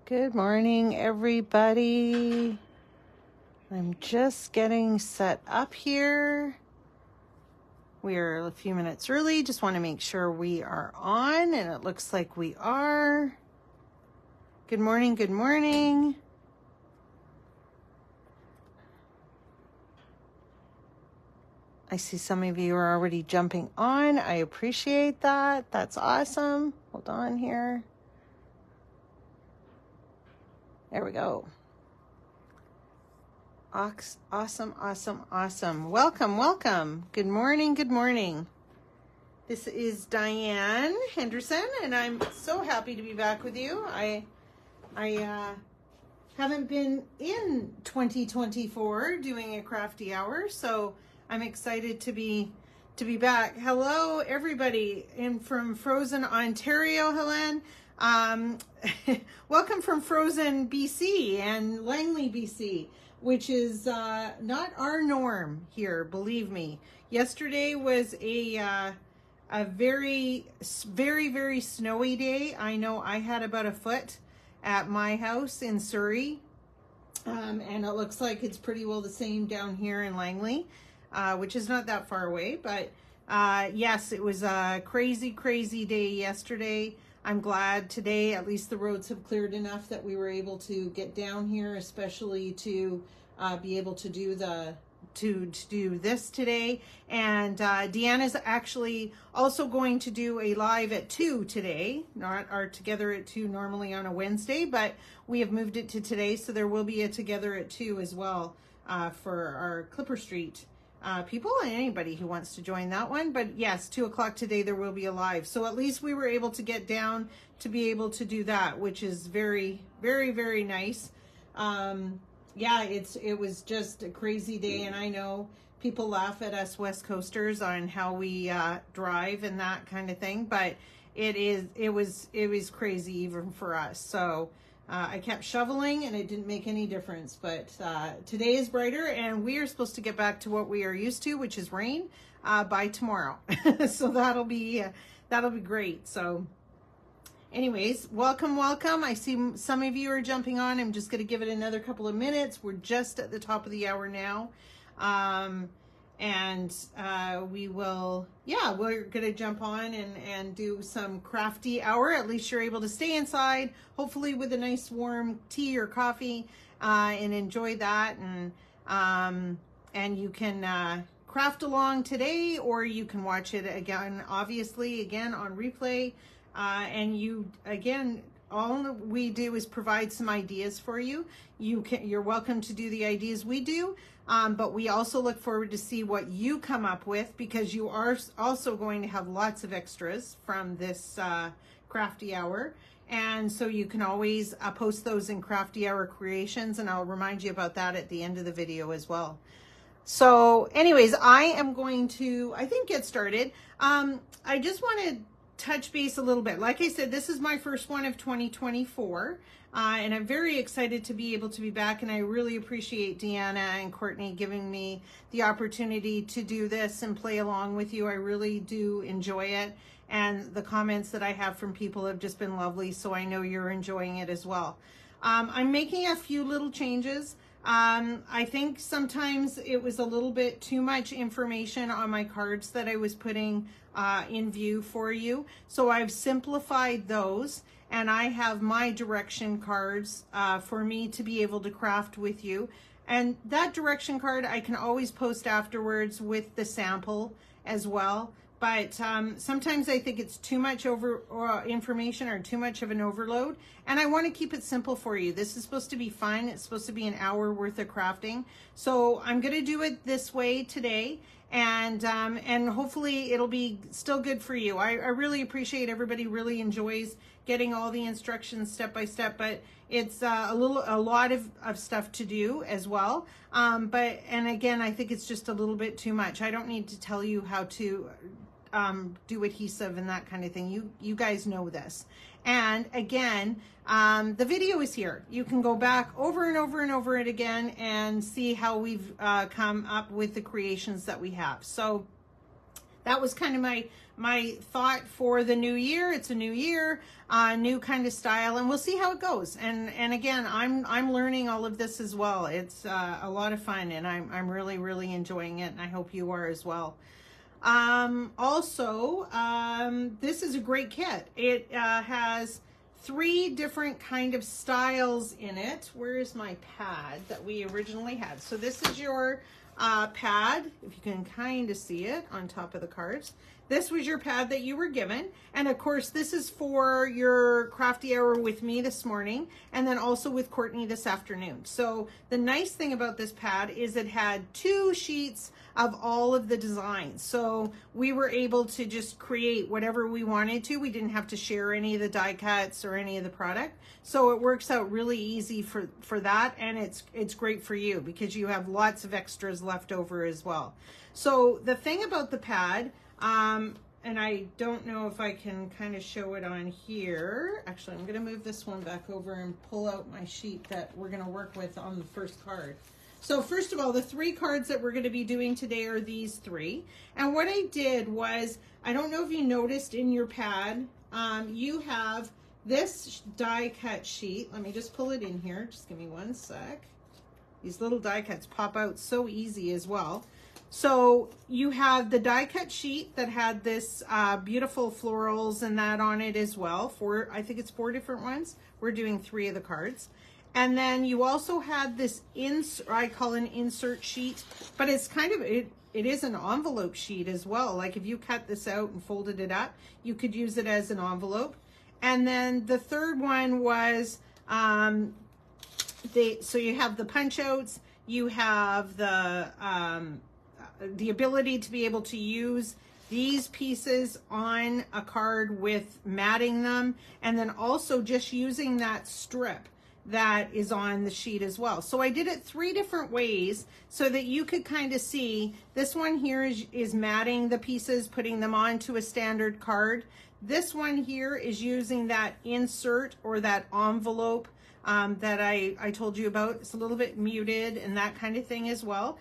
Good morning, everybody. I'm just getting set up here. We're a few minutes early. Just want to make sure we are on, and it looks like we are. Good morning, good morning. I see some of you are already jumping on. I appreciate that. That's awesome. Hold on here. There we go. Awesome, awesome, awesome. Welcome. Good morning, good morning. This is Diane Henderson, and I'm so happy to be back with you. I haven't been in 2024 doing a crafty hour, so I'm excited to be back. Hello, everybody, from Frozen Ontario, Helen. Welcome from Frozen BC and Langley, BC, which is not our norm here, believe me. Yesterday was a very snowy day. I know I had about a foot at my house in Surrey, and it looks like it's pretty well the same down here in Langley, which is not that far away. But yes, it was a crazy day yesterday. I'm glad today at least the roads have cleared enough that we were able to get down here, especially to be able to do this today. And Diane is actually also going to do a live at 2 today, not our Together at 2 normally on a Wednesday, but we have moved it to today, so there will be a Together at 2 as well for our Clipper Street people and anybody who wants to join that one. But yes, 2 o'clock today there will be a live, so at least we were able to get down to be able to do that, which is very nice. Yeah, it was just a crazy day, and I know people laugh at us West Coasters on how we drive and that kind of thing, but it was crazy even for us. So I kept shoveling and it didn't make any difference, but today is brighter and we are supposed to get back to what we are used to, which is rain by tomorrow. So that'll be great. So anyways, welcome. I see some of you are jumping on. I'm just going to give it another couple of minutes. We're just at the top of the hour now. And we will, we're going to jump on and do some crafty hour. At least you're able to stay inside, hopefully with a nice warm tea or coffee, and enjoy that. And you can craft along today, or you can watch it again, obviously, again on replay. And all we do is provide some ideas for you. You're welcome to do the ideas we do. But we also look forward to see what you come up with, because you are also going to have lots of extras from this crafty hour. And so you can always post those in crafty hour creations, and I'll remind you about that at the end of the video as well. So anyways, I am going to, get started. I just want to touch base a little bit. Like I said, this is my first one of 2024. And I'm very excited to be able to be back, and I really appreciate Deanna and Courtney giving me the opportunity to do this and play along with you. I really do enjoy it, and the comments that I have from people have just been lovely, so I know you're enjoying it as well. I'm making a few little changes. I think sometimes it was a little bit too much information on my cards that I was putting in view for you, so I've simplified those. And I have my direction cards for me to be able to craft with you. And that direction card I can always post afterwards with the sample as well. But sometimes I think it's too much information or too much of an overload. And I want to keep it simple for you. This is supposed to be fun. It's supposed to be an hour worth of crafting. So I'm going to do it this way today. And hopefully it'll be still good for you. I really appreciate everybody really enjoys getting all the instructions step by step, but it's a lot of stuff to do as well. And again, I think it's just a little bit too much. I don't need to tell you how to do adhesive and that kind of thing. You guys know this. And again, the video is here. You can go back over and over it again and see how we've come up with the creations that we have. So that was kind of my thought for the new year. It's a new year, new kind of style, and we'll see how it goes. And again, I'm learning all of this as well. It's a lot of fun, and I'm really enjoying it, and I hope you are as well. Also, this is a great kit. It has 3 different kind of styles in it. Where is my pad that we originally had? So this is your pad, if you can kind of see it on top of the cards. This was your pad that you were given, and of course this is for your crafty hour with me this morning, and then also with Courtney this afternoon. So the nice thing about this pad is it had 2 sheets of all of the designs, so we were able to just create whatever we wanted to. We didn't have to share any of the die cuts or any of the product, so it works out really easy for that, and it's great for you because you have lots of extras left over as well. So the thing about the pad, and I don't know if I can kind of show it on here. Actually, I'm going to move this one back over and pull out my sheet that we're going to work with on the first card. So first of all, the 3 cards that we're going to be doing today are these 3. And what I did was, I don't know if you noticed in your pad, you have this die cut sheet. Let me just pull it in here. Just give me one sec. These little die cuts pop out so easy as well. So you have the die cut sheet that had this beautiful florals and that on it as well. I think it's 4 different ones. We're doing 3 of the cards. And then you also had this I call an insert sheet, but it's kind of, it is an envelope sheet as well. Like if you cut this out and folded it up, you could use it as an envelope. And then the third one was, so you have the punch outs, you have the ability to be able to use these pieces on a card with matting them, and then also just using that strip that is on the sheet as well. So I did it 3 different ways so that you could kind of see. This one here is matting the pieces, putting them onto a standard card. This one here is using that insert or that envelope that I told you about. It's a little bit muted and that kind of thing as well.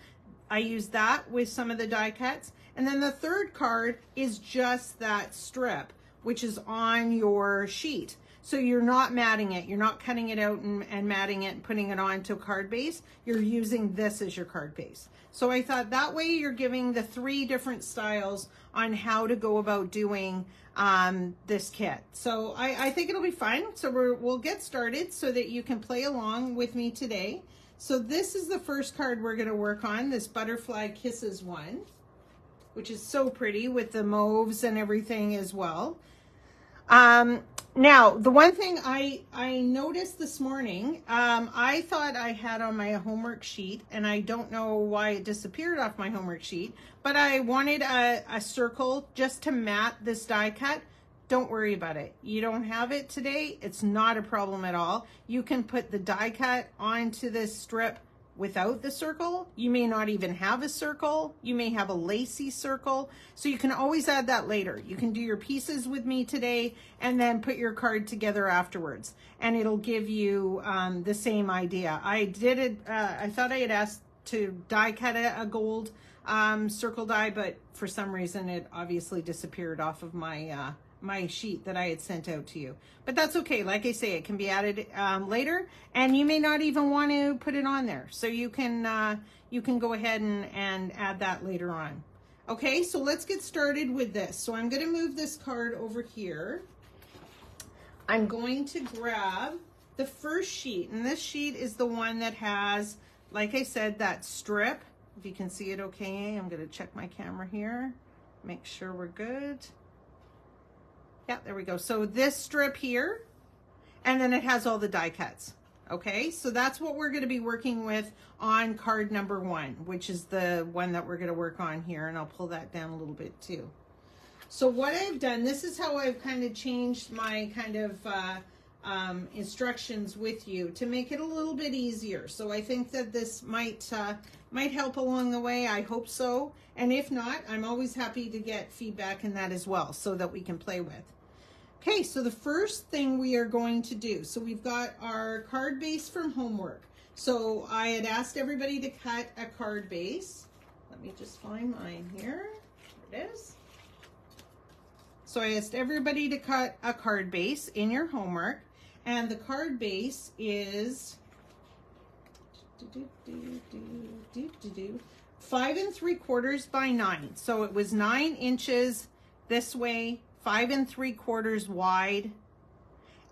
I used that with some of the die cuts. And then the third card is just that strip, which is on your sheet. So you're not matting it. You're not cutting it out and matting it and putting it onto a card base. You're using this as your card base. So I thought that way you're giving the 3 different styles on how to go about doing this kit. So I think it'll be fun. So we'll get started so that you can play along with me today. So this is the first card we're going to work on, this Butterfly Kisses one, which is so pretty with the mauves and everything as well. Now, the one thing I noticed this morning, I thought I had on my homework sheet, and I don't know why it disappeared off my homework sheet, but I wanted a circle just to mat this die cut. Don't worry about it. You don't have it today. It's not a problem at all. You can put the die cut onto this strip without the circle. You may not even have a circle. You may have a lacy circle. So you can always add that later. You can do your pieces with me today and then put your card together afterwards. And it'll give you the same idea. I did it, I thought I had asked to die cut a gold circle die, but for some reason it obviously disappeared off of my my sheet that I had sent out to you. But that's okay. Like I say, it can be added later, and you may not even want to put it on there. So you can go ahead and add that later on. Okay, so let's get started with this. So I'm going to move this card over here. I'm going to grab the first sheet, and this sheet is the one that has, like I said, that strip. If you can see it okay, I'm going to check my camera here, make sure we're good. Yeah, there we go. So this strip here, and then it has all the die cuts. Okay, so that's what we're going to be working with on card number 1, which is the one that we're going to work on here, and I'll pull that down a little bit too. So what I've done, this is how I've kind of changed my kind of instructions with you to make it a little bit easier. So I think that this might help along the way. I hope so. And if not, I'm always happy to get feedback in that as well so that we can play with. Okay, so the first thing we are going to do, so we've got our card base from homework. So I had asked everybody to cut a card base. Let me just find mine here. There it is. So I asked everybody to cut a card base in your homework, and the card base is 5 3/4 by 9. So it was 9 inches this way, 5 3/4 wide,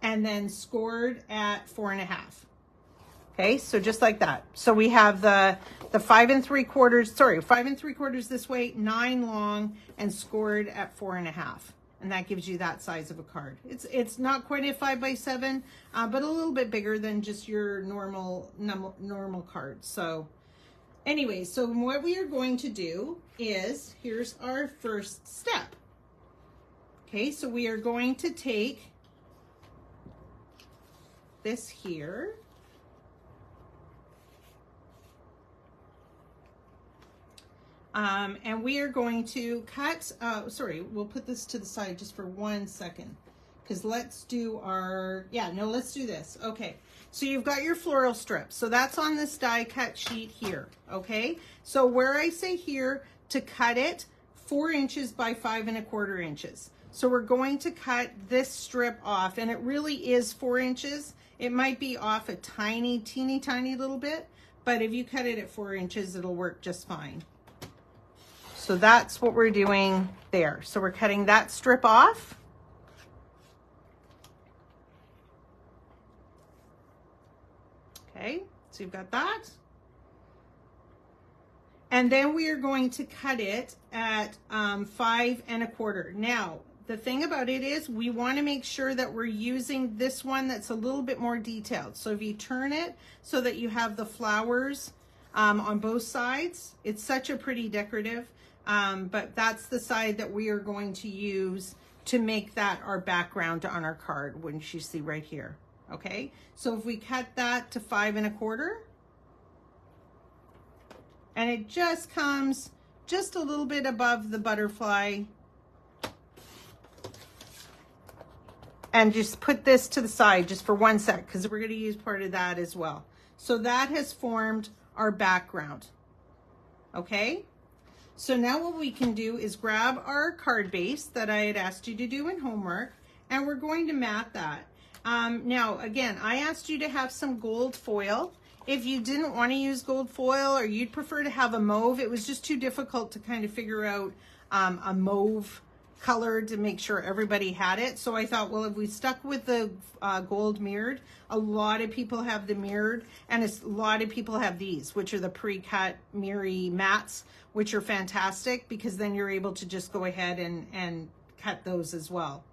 and then scored at 4.5. Okay, so just like that. So we have the 5 3/4, sorry, 5 3/4 this way, 9 long, and scored at 4.5. And that gives you that size of a card. It's not quite a 5 by 7, but a little bit bigger than just your normal card. So anyway, so what we are going to do is, here's our first step. Okay, so we are going to take this here. And we are going to cut, sorry, we'll put this to the side just for 1 second, because let's do our, let's do this. Okay, so you've got your floral strip. So that's on this die cut sheet here, okay? So where I say here to cut it 4 inches by 5 1/4 inches. So we're going to cut this strip off, and it really is 4 inches. It might be off a teeny tiny little bit, but if you cut it at 4 inches, it'll work just fine. So that's what we're doing there. So we're cutting that strip off. Okay, so you've got that. And then we are going to cut it at 5 1/4. Now, the thing about it is we want to make sure that we're using this one that's a little bit more detailed. So if you turn it so that you have the flowers on both sides, it's such a pretty decorative. But that's the side that we are going to use to make that our background on our card, wouldn't you see right here? Okay, so if we cut that to 5 1/4, and it just comes just a little bit above the butterfly, and just put this to the side just for 1 sec, because we're going to use part of that as well. So that has formed our background. Okay, so now what we can do is grab our card base that I had asked you to do in homework, and we're going to mat that. Now, again, I asked you to have some gold foil. If you didn't want to use gold foil, or you'd prefer to have a mauve, it was just too difficult to kind of figure out a mauve color to make sure everybody had it. So I thought, well, if we stuck with the gold mirrored, a lot of people have the mirrored, and a lot of people have these, which are the pre-cut mirrory mats, which are fantastic, because then you're able to just go ahead and cut those as well.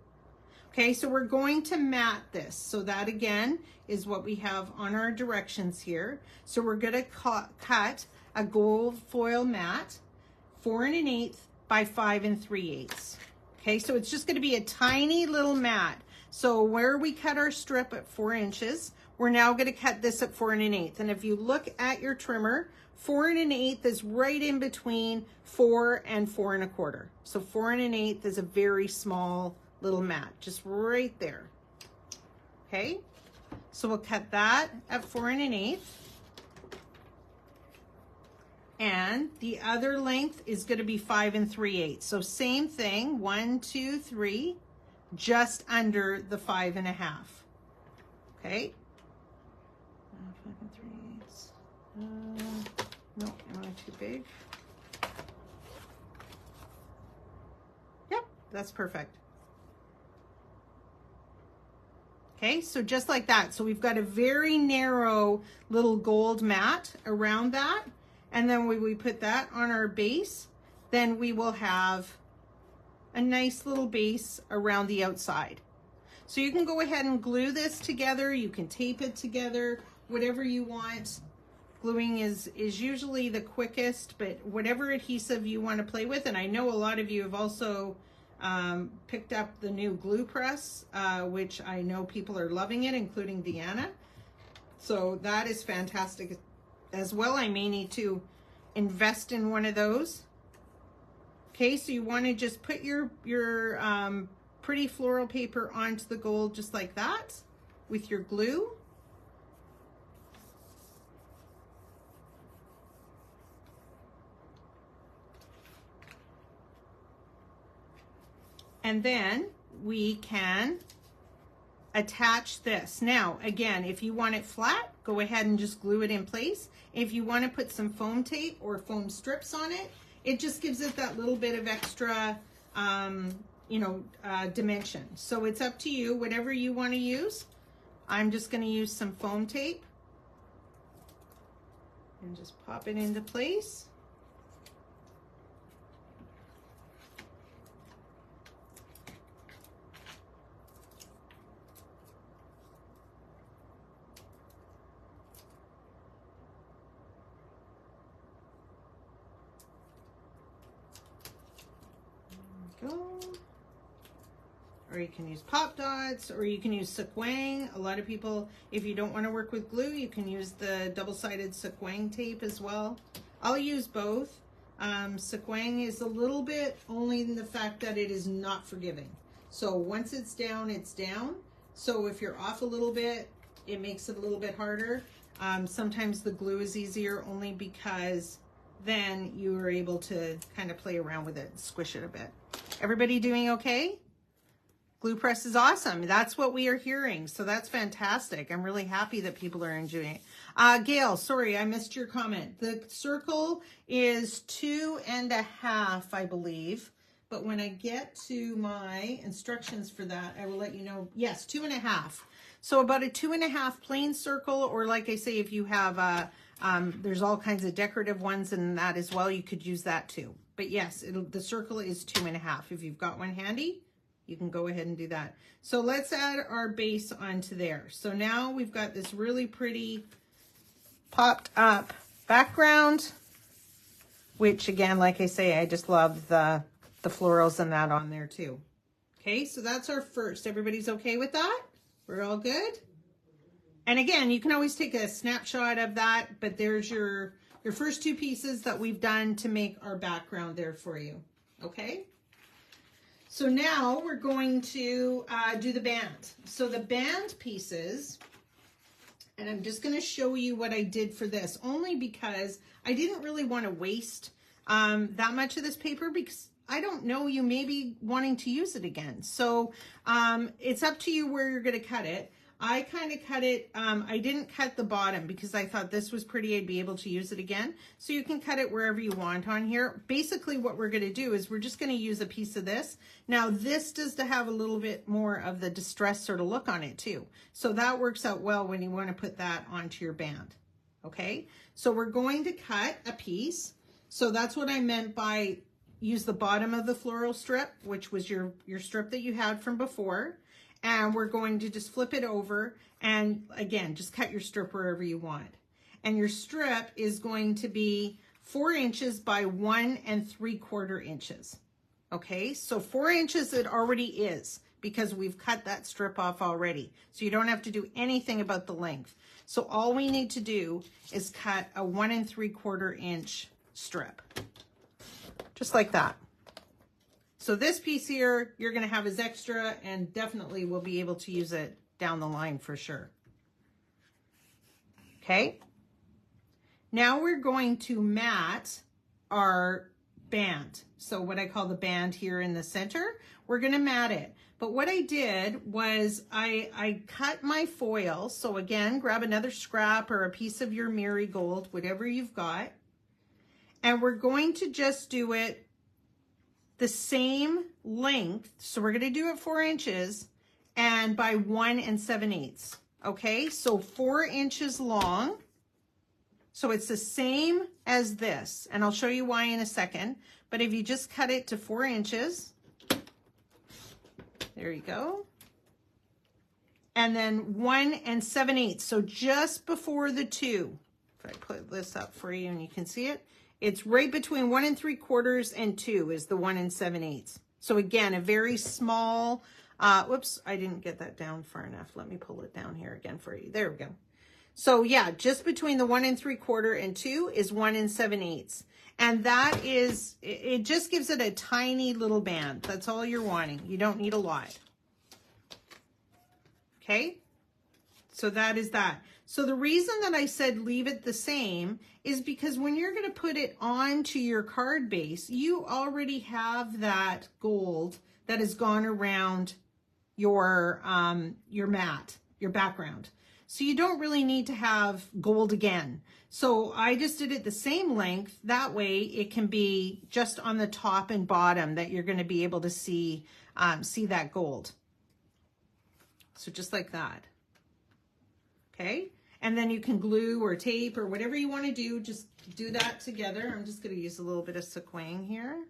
Okay, so we're going to mat this. So that again is what we have on our directions here. So we're going to cut a gold foil mat 4 1/8 by 5 3/8. Okay, so it's just going to be a tiny little mat. So where we cut our strip at 4 inches, we're now going to cut this at 4 1/8. And if you look at your trimmer, 4 1/8 is right in between 4 and 4 1/4. So 4 1/8 is a very small little mat, just right there. Okay, so we'll cut that at 4 1/8. And the other length is going to be 5 3/8. So same thing, 1, 2, 3, just under the 5 1/2. Okay. 5 3/8. No, am I too big? Yep, that's perfect. Okay, so just like that. So we've got a very narrow little gold mat around that. And then when we put that on our base, then we will have a nice little base around the outside. So you can go ahead and glue this together. You can tape it together, whatever you want. Gluing is usually the quickest, but whatever adhesive you want to play with. And I know a lot of you have also picked up the new glue press, which I know people are loving it, including Diane. So that is fantastic as well. I may need to invest in one of those. Okay, so you want to just put your pretty floral paper onto the gold just like that with your glue. And then we can attach this. Now, again, if you want it flat, go ahead and just glue it in place. If you want to put some foam tape or foam strips on it, it just gives it that little bit of extra, dimension. So it's up to you, whatever you want to use. I'm just going to use some foam tape and just pop it into place. Go. Or you can use pop dots, or you can use sequang. A lot of people, if you don't want to work with glue, you can use the double-sided sequang tape as well. I'll use both. Sequang is a little bit only in the fact that it is not forgiving. So once it's down, it's down. So if you're off a little bit, it makes it a little bit harder. Sometimes the glue is easier only because then you are able to kind of play around with it and squish it a bit. Everybody doing okay? Glue press is awesome. That's what we are hearing. So that's fantastic. I'm really happy that people are enjoying it. Gail, sorry, I missed your comment. The circle is 2.5, I believe. But when I get to my instructions for that, I will let you know. Yes, 2.5. So about a 2.5 plain circle, or like I say, if you have there's all kinds of decorative ones in that as well. You could use that too. But yes, the circle is 2.5. If you've got one handy, you can go ahead and do that. So let's add our base onto there. So now we've got this really pretty popped up background, which again, like I say, I just love the florals and that on there too. Okay, so that's our first. Everybody's okay with that? We're all good? And again, you can always take a snapshot of that, but there's your first two pieces that we've done to make our background there for you. Okay? So now we're going to do the band. So the band pieces, and I'm just going to show you what I did for this, only because I didn't really want to waste that much of this paper, because I don't know, you may be wanting to use it again. So it's up to you where you're going to cut it. I kind of cut it, I didn't cut the bottom because I thought this was pretty, I'd be able to use it again. So you can cut it wherever you want on here. Basically what we're going to do is we're just going to use a piece of this. Now this does to have a little bit more of the distressed sort of look on it too. So that works out well when you want to put that onto your band. Okay, so we're going to cut a piece. So that's what I meant by use the bottom of the floral strip, which was your strip that you had from before. And we're going to just flip it over, and again, just cut your strip wherever you want. And your strip is going to be 4 inches by 1 3/4 inches. Okay, so 4 inches it already is, because we've cut that strip off already. So you don't have to do anything about the length. So all we need to do is cut a 1 3/4 inch strip, just like that. So this piece here, you're going to have as extra, and definitely we'll be able to use it down the line for sure. Okay. Now we're going to mat our band. So what I call the band here in the center, we're going to mat it. But what I did was I cut my foil. So again, grab another scrap or a piece of your marigold, whatever you've got. And we're going to just do it the same length. So we're going to do it 4 inches and by 1 7/8. Okay, so 4 inches long. So it's the same as this, and I'll show you why in a second. But if you just cut it to 4 inches, there you go. And then 1 7/8. So just before the 2. If I put this up for you and you can see it, it's right between 1 3/4 and 2 is the 1 7/8. So again, a very small, whoops, I didn't get that down far enough. Let me pull it down here again for you. There we go. So yeah, just between the 1 3/4 and 2 is 1 7/8. And that is, it just gives it a tiny little band. That's all you're wanting. You don't need a lot. Okay? So that is that. So the reason that I said leave it the same is because when you're going to put it onto your card base, you already have that gold that has gone around your mat, your background. So you don't really need to have gold again. So I just did it the same length. That way it can be just on the top and bottom that you're going to be able to see that gold. So just like that. Okay. And then you can glue or tape or whatever you want to do. Just do that together. I'm just going to use a little bit of sequin here.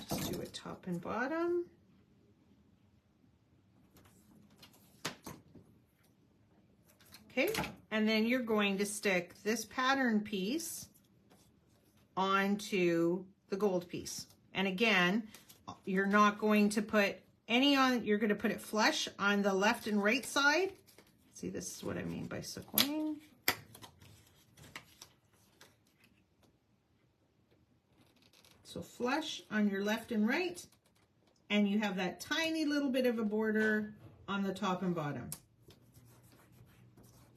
Just do it top and bottom. Okay. And then you're going to stick this pattern piece onto the gold piece. And again, you're not going to put any on, you're going to put it flush on the left and right side. See, this is what I mean by sequin. So flush on your left and right, and you have that tiny little bit of a border on the top and bottom.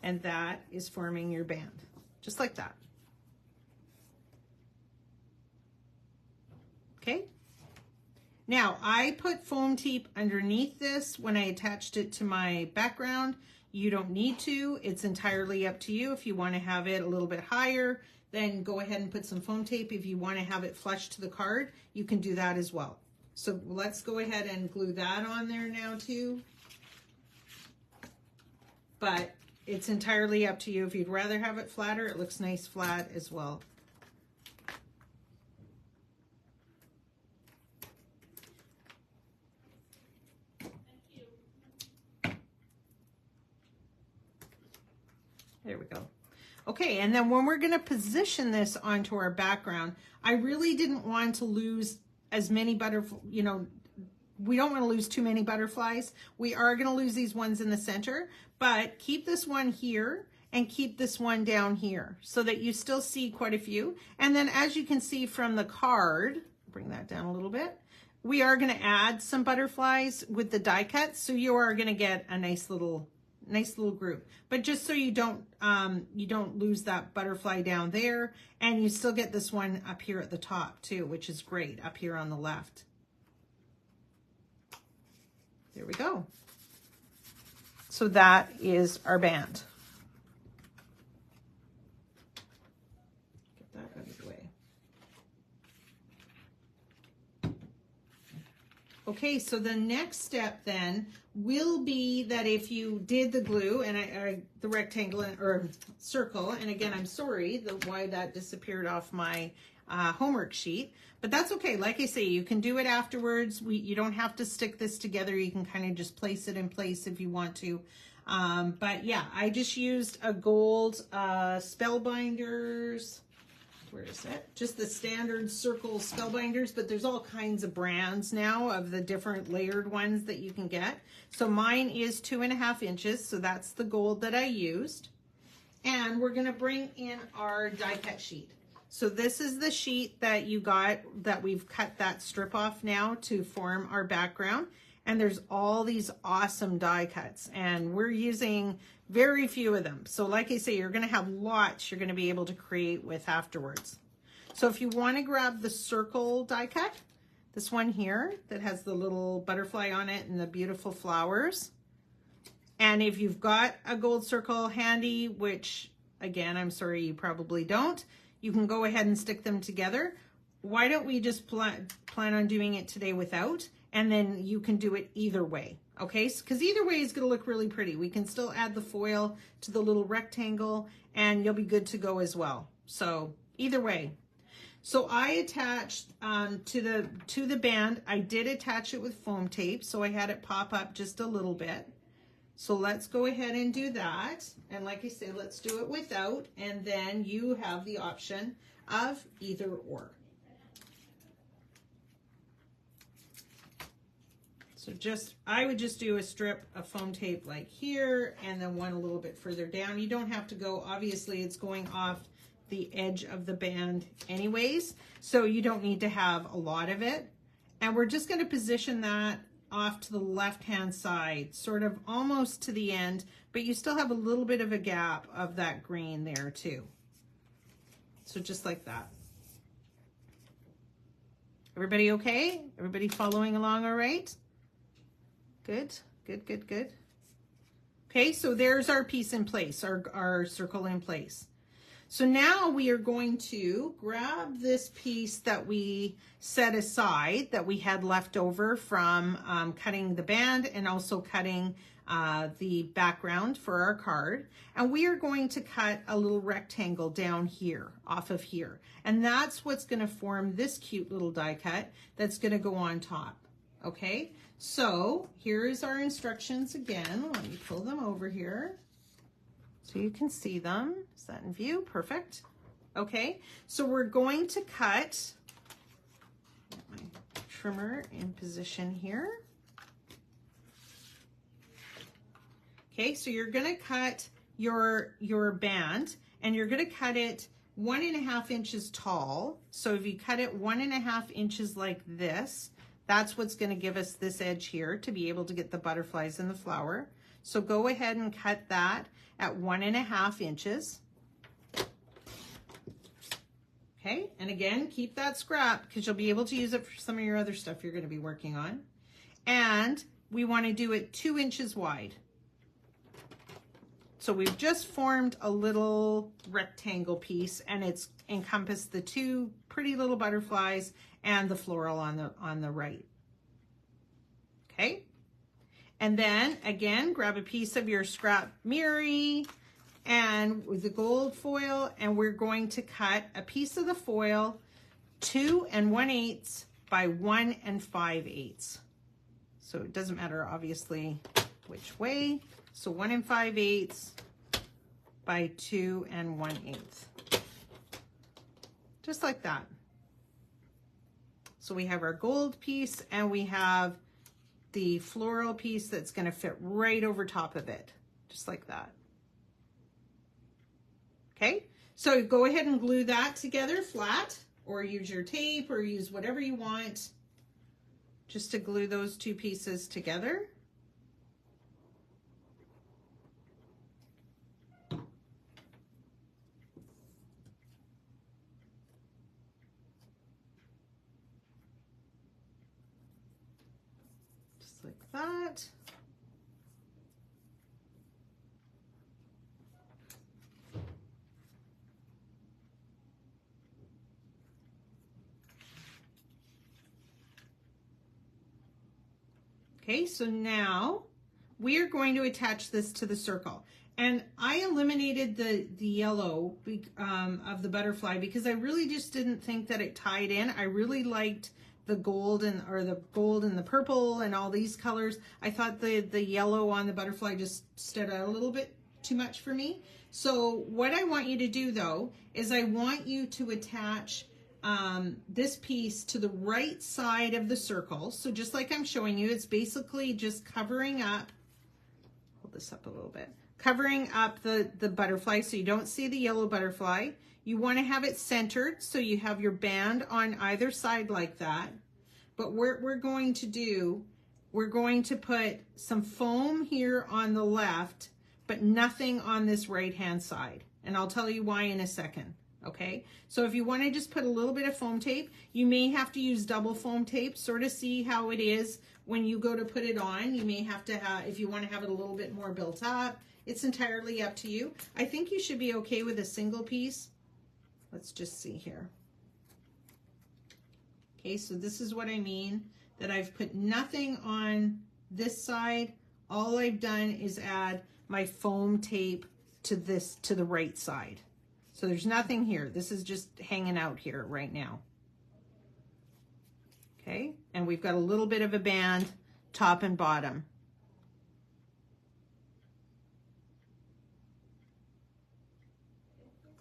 And that is forming your band, just like that. Okay. Now I put foam tape underneath this when I attached it to my background. You don't need to, it's entirely up to you. If you want to have it a little bit higher, then go ahead and put some foam tape. If you want to have it flush to the card, you can do that as well. So let's go ahead and glue that on there now too. But it's entirely up to you. If you'd rather have it flatter, it looks nice flat as well. There we go. Okay, and then when we're going to position this onto our background, I really didn't want to lose as many butterflies, you know, we don't want to lose too many butterflies. We are going to lose these ones in the center, but keep this one here and keep this one down here so that you still see quite a few. And then as you can see from the card, bring that down a little bit, we are going to add some butterflies with the die cut. So you are going to get a nice little group, but just so you don't lose that butterfly down there, and you still get this one up here at the top too, which is great, up here on the left. There we go. So that is our band. Get that out of the way. Okay, so the next step then will be that if you did the glue and the rectangle or circle, and again, I'm sorry why that disappeared off my homework sheet, but that's okay. Like I say, you can do it afterwards. You don't have to stick this together. You can kind of just place it in place if you want to. But yeah, I just used a gold Spellbinders. Where is it? Just the standard circle Spellbinders, but there's all kinds of brands now of the different layered ones that you can get. So mine is 2.5 inches, so that's the gold that I used. And we're gonna bring in our die cut sheet. So this is the sheet that you got, that we've cut that strip off now to form our background. And there's all these awesome die cuts, and we're using very few of them. So like I say, you're gonna have lots you're gonna be able to create with afterwards. So if you wanna grab the circle die cut, this one here that has the little butterfly on it and the beautiful flowers. And if you've got a gold circle handy, which again, I'm sorry, you probably don't, you can go ahead and stick them together. Why don't we just plan on doing it today without? And then you can do it either way, okay? Because either way is gonna look really pretty. We can still add the foil to the little rectangle and you'll be good to go as well. So either way. So I attached to the band, I did attach it with foam tape, so I had it pop up just a little bit. So let's go ahead and do that. And like I say, let's do it without, and then you have the option of either or. So I would just do a strip of foam tape like here, and then one a little bit further down. You don't have to go, obviously it's going off the edge of the band anyways, so you don't need to have a lot of it. And we're just going to position that off to the left-hand side, sort of almost to the end, but you still have a little bit of a gap of that green there too. So just like that. Everybody okay? Everybody following along all right? Good, good, good, good. Okay, so there's our piece in place, our circle in place. So now we are going to grab this piece that we set aside, that we had left over from cutting the band and also cutting the background for our card. And we are going to cut a little rectangle down here, off of here. And that's what's gonna form this cute little die cut that's gonna go on top, okay? So here's our instructions again. Let me pull them over here so you can see them. Is that in view? Perfect. Okay, so we're going to cut, get my trimmer in position here. Okay, so you're gonna cut your band, and you're gonna cut it 1.5 inches tall. So if you cut it 1.5 inches like this, that's what's gonna give us this edge here to be able to get the butterflies in the flower. So go ahead and cut that at 1.5 inches. Okay, and again, keep that scrap because you'll be able to use it for some of your other stuff you're gonna be working on. And we wanna do it 2 inches wide. So we've just formed a little rectangle piece, and it's encompassed the two pretty little butterflies and the floral on the right. Okay, and then again, grab a piece of your scrap Miri and with the gold foil, and we're going to cut a piece of the foil 2 1/8 by 1 5/8. So it doesn't matter obviously which way. So 1 5/8 by 2 1/8. Just like that. So we have our gold piece and we have the floral piece that's going to fit right over top of it. Just like that. Okay, so go ahead and glue that together flat, or use your tape, or use whatever you want just to glue those two pieces together. Like that. Okay, so now we are going to attach this to the circle. And I eliminated the yellow of the butterfly because I really just didn't think that it tied in. I really liked the gold and the purple and all these colors. I thought the yellow on the butterfly just stood out a little bit too much for me. So what I want you to do though is I want you to attach this piece to the right side of the circle. So just like I'm showing you, it's basically just covering up, hold this up a little bit, covering up the butterfly so you don't see the yellow butterfly. You want to have it centered so you have your band on either side like that. But what we're going to do, we're going to put some foam here on the left, but nothing on this right-hand side. And I'll tell you why in a second, okay? So if you want to just put a little bit of foam tape, you may have to use double foam tape, sort of see how it is when you go to put it on. You may have to have, if you want to have it a little bit more built up, it's entirely up to you. I think you should be okay with a single piece. Let's just see here. Okay, so this is what I mean, that I've put nothing on this side. All I've done is add my foam tape to this, to the right side. So there's nothing here. This is just hanging out here right now. Okay, and we've got a little bit of a band, top and bottom.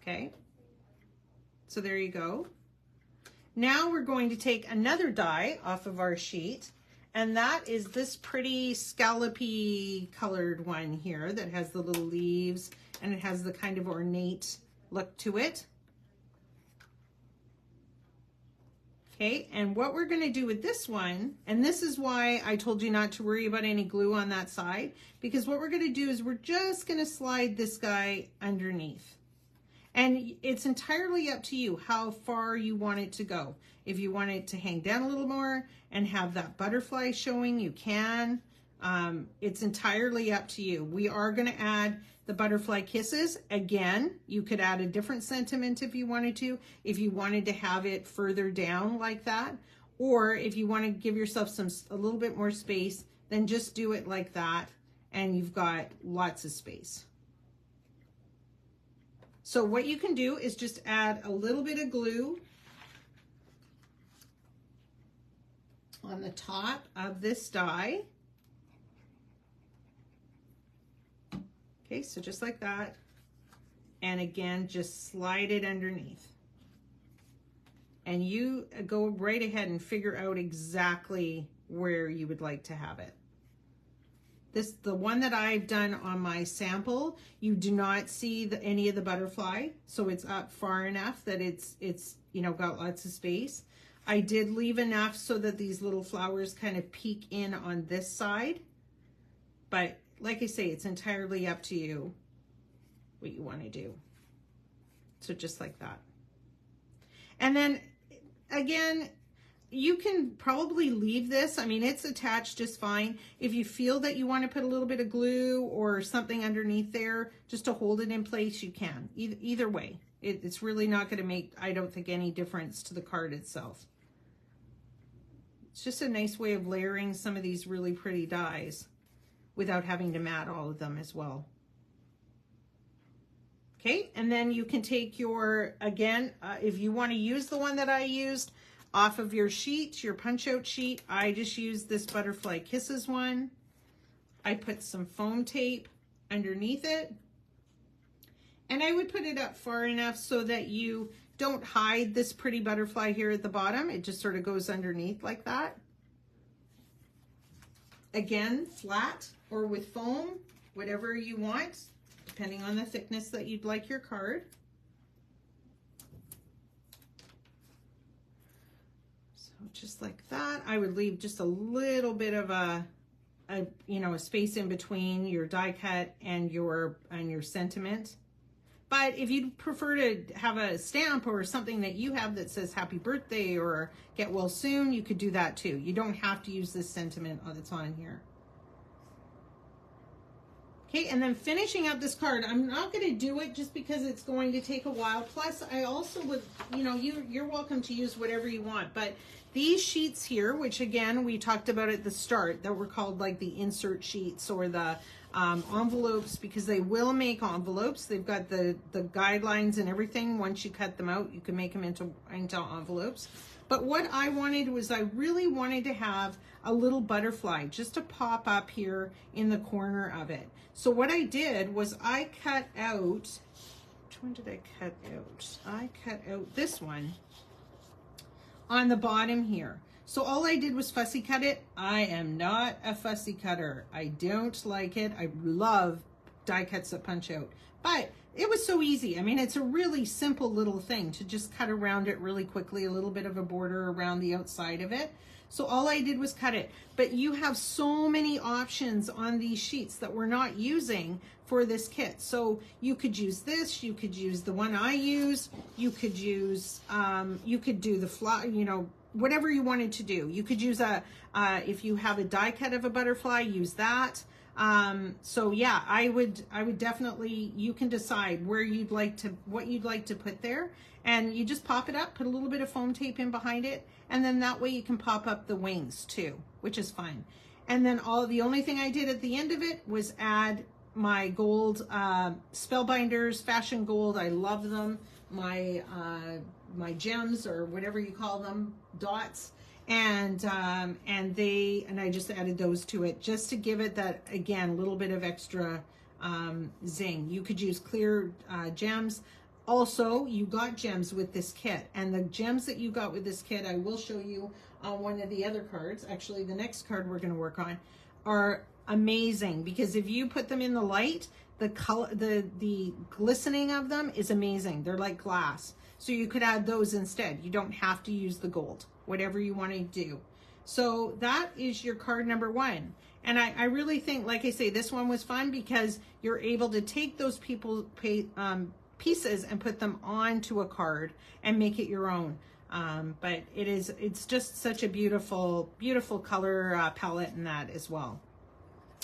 Okay. So there you go. Now we're going to take another die off of our sheet, and that is this pretty scallopy colored one here that has the little leaves and it has the kind of ornate look to it. Okay, and what we're going to do with this one, and this is why I told you not to worry about any glue on that side, because what we're going to do is we're just going to slide this guy underneath. And it's entirely up to you how far you want it to go. If you want it to hang down a little more and have that butterfly showing, you can. It's entirely up to you. We are going to add the butterfly kisses. Again, you could add a different sentiment if you wanted to, if you wanted to have it further down like that, or if you want to give yourself a little bit more space, then just do it like that and you've got lots of space. So what you can do is just add a little bit of glue on the top of this die. Okay, so just like that. And again, just slide it underneath. And you go right ahead and figure out exactly where you would like to have it. The one that I've done on my sample, you do not see any of the butterfly, so it's up far enough that it's you know, got lots of space. I did leave enough so that these little flowers kind of peek in on this side, but like I say, it's entirely up to you what you want to do. So just like that. And then again, you can probably leave this. I mean, it's attached just fine. If you feel that you want to put a little bit of glue or something underneath there just to hold it in place, you can. Either way, it's really not going to make, I don't think, any difference to the card itself. It's just a nice way of layering some of these really pretty dies without having to mat all of them as well. Okay, and then you can take your, again, if you want to use the one that I used off of your sheet, your punch out sheet, I just used this Butterfly Kisses one. I put some foam tape underneath it, and I would put it up far enough so that you don't hide this pretty butterfly here at the bottom. It just sort of goes underneath like that. Again, flat or with foam, whatever you want, depending on the thickness that you'd like your card. So just like that, I would leave just a little bit of a space in between your die cut and your sentiment. But if you'd prefer to have a stamp or something that you have that says happy birthday or get well soon, you could do that too. You don't have to use this sentiment that's on here. Okay, and then finishing up this card, I'm not going to do it just because it's going to take a while. Plus, I also would, you're welcome to use whatever you want. But these sheets here, which again, we talked about at the start, that were called like the insert sheets or the envelopes, because they will make envelopes. They've got the guidelines and everything. Once you cut them out, you can make them into envelopes. But what I wanted was, I really wanted to have a little butterfly just to pop up here in the corner of it. So what I did was I cut out, which one did I cut out? I cut out this one on the bottom here. So all I did was fussy cut it. I am not a fussy cutter. I don't like it. I love die cuts that punch out, but it was so easy. I mean, it's a really simple little thing to just cut around it really quickly, a little bit of a border around the outside of it. So all I did was cut it. But you have so many options on these sheets that we're not using for this kit. So you could use this, you could use the one I use, you could use, you could do the fly, whatever you wanted to do. You could use if you have a die cut of a butterfly, use that. So yeah, I would definitely, you can decide what you'd like to put there, and you just pop it up, put a little bit of foam tape in behind it, and then that way you can pop up the wings too, which is fine. And then the only thing I did at the end of it was add my gold Spellbinders Fashion Gold. I love them. My gems, or whatever you call them, dots. And I just added those to it just to give it that, again, little bit of extra zing. You could use clear gems. Also, you got gems with this kit, and the gems that you got with this kit, I will show you on one of the other cards. Actually, the next card we're going to work on are amazing, because if you put them in the light, the color, the glistening of them is amazing. They're like glass. So you could add those instead. You don't have to use the gold, whatever you want to do. So that is your card number 1. And I really think, like I say, this one was fun because you're able to take those pieces and put them onto a card and make it your own. But it's just such a beautiful, beautiful color palette in that as well.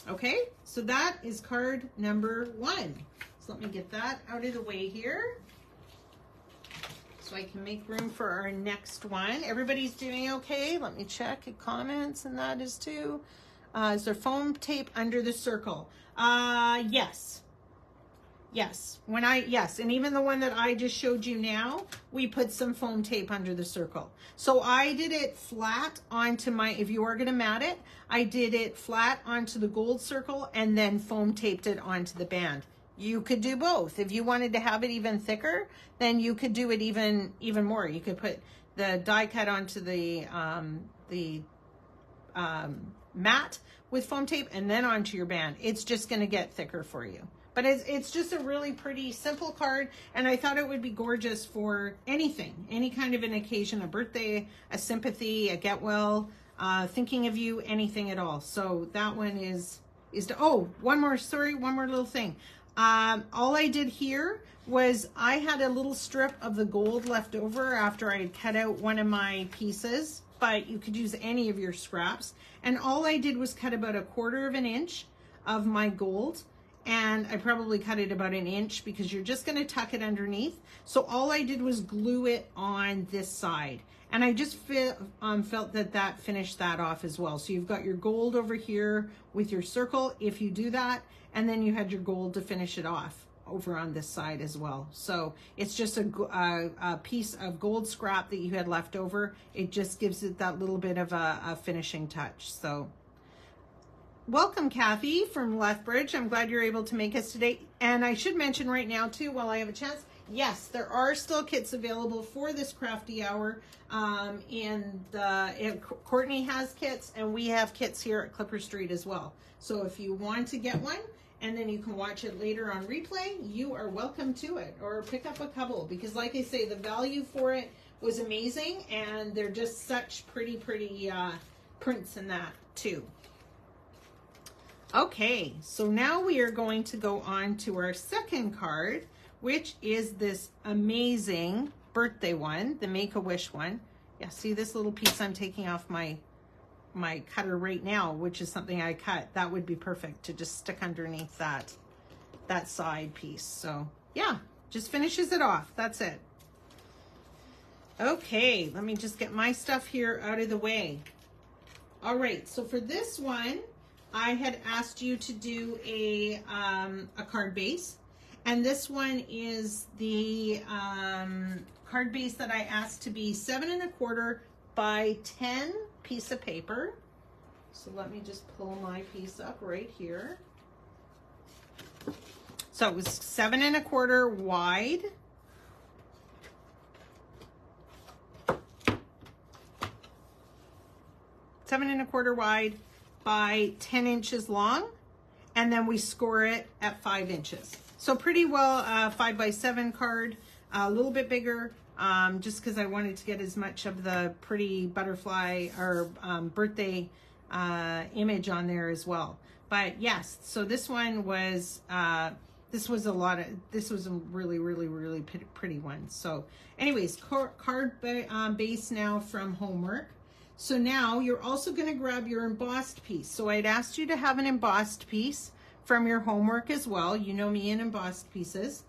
Okay, so that is card number 1. So let me get that out of the way here so I can make room for our next one. Everybody's doing okay? Let me check comments, and that is too. Is there foam tape under the circle? Yes. Yes, yes, and even the one that I just showed you now, we put some foam tape under the circle. So I did it flat onto my, if you are gonna mat it, I did it flat onto the gold circle and then foam taped it onto the band. You could do both. If you wanted to have it even thicker, then you could do it even more. You could put the die cut onto the mat with foam tape and then onto your band. It's just gonna get thicker for you. But it's just a really pretty simple card, and I thought it would be gorgeous for anything, any kind of an occasion, a birthday, a sympathy, a get well, thinking of you, anything at all. So that one is oh, one more little thing. All I did here was I had a little strip of the gold left over after I had cut out one of my pieces, but you could use any of your scraps. And all I did was cut about 1/4 of an inch of my gold. And I probably cut it about 1 inch because you're just going to tuck it underneath. So all I did was glue it on this side. And I just felt that finished that off as well. So you've got your gold over here with your circle, if you do that. And then you had your gold to finish it off over on this side as well. So it's just a piece of gold scrap that you had left over. It just gives it that little bit of a finishing touch. So welcome, Kathy from Lethbridge. I'm glad you're able to make us today. And I should mention right now too, while I have a chance, yes, there are still kits available for this crafty hour. Courtney has kits, and we have kits here at Clipper Street as well. So if you want to get one, and then you can watch it later on replay, you are welcome to it, or pick up a couple, because like I say, the value for it was amazing, and they're just such pretty prints in that too. Okay, so now we are going to go on to our second card, which is this amazing birthday one, the Make-A-Wish one. Yeah, see this little piece I'm taking off my cutter right now, which is something I cut. That would be perfect to just stick underneath that side piece. So yeah, just finishes it off. That's it. Okay, let me just get my stuff here out of the way. All right, so for this one, I had asked you to do a card base, and this one is the card base that I asked to be 7 1/4 by 10 piece of paper. So let me just pull my piece up right here. So it was 7 1/4 wide. Seven and a quarter wide by 10 inches long, and then we score it at 5 inches. So pretty well 5 by 7 card, a little bit bigger, just because I wanted to get as much of the pretty butterfly or birthday image on there as well. But yes, so this one was this was a really pretty one. So anyways, card base now from Homework. So now you're also going to grab your embossed piece. So I'd asked you to have an embossed piece from your Homework as well. You know me and embossed pieces.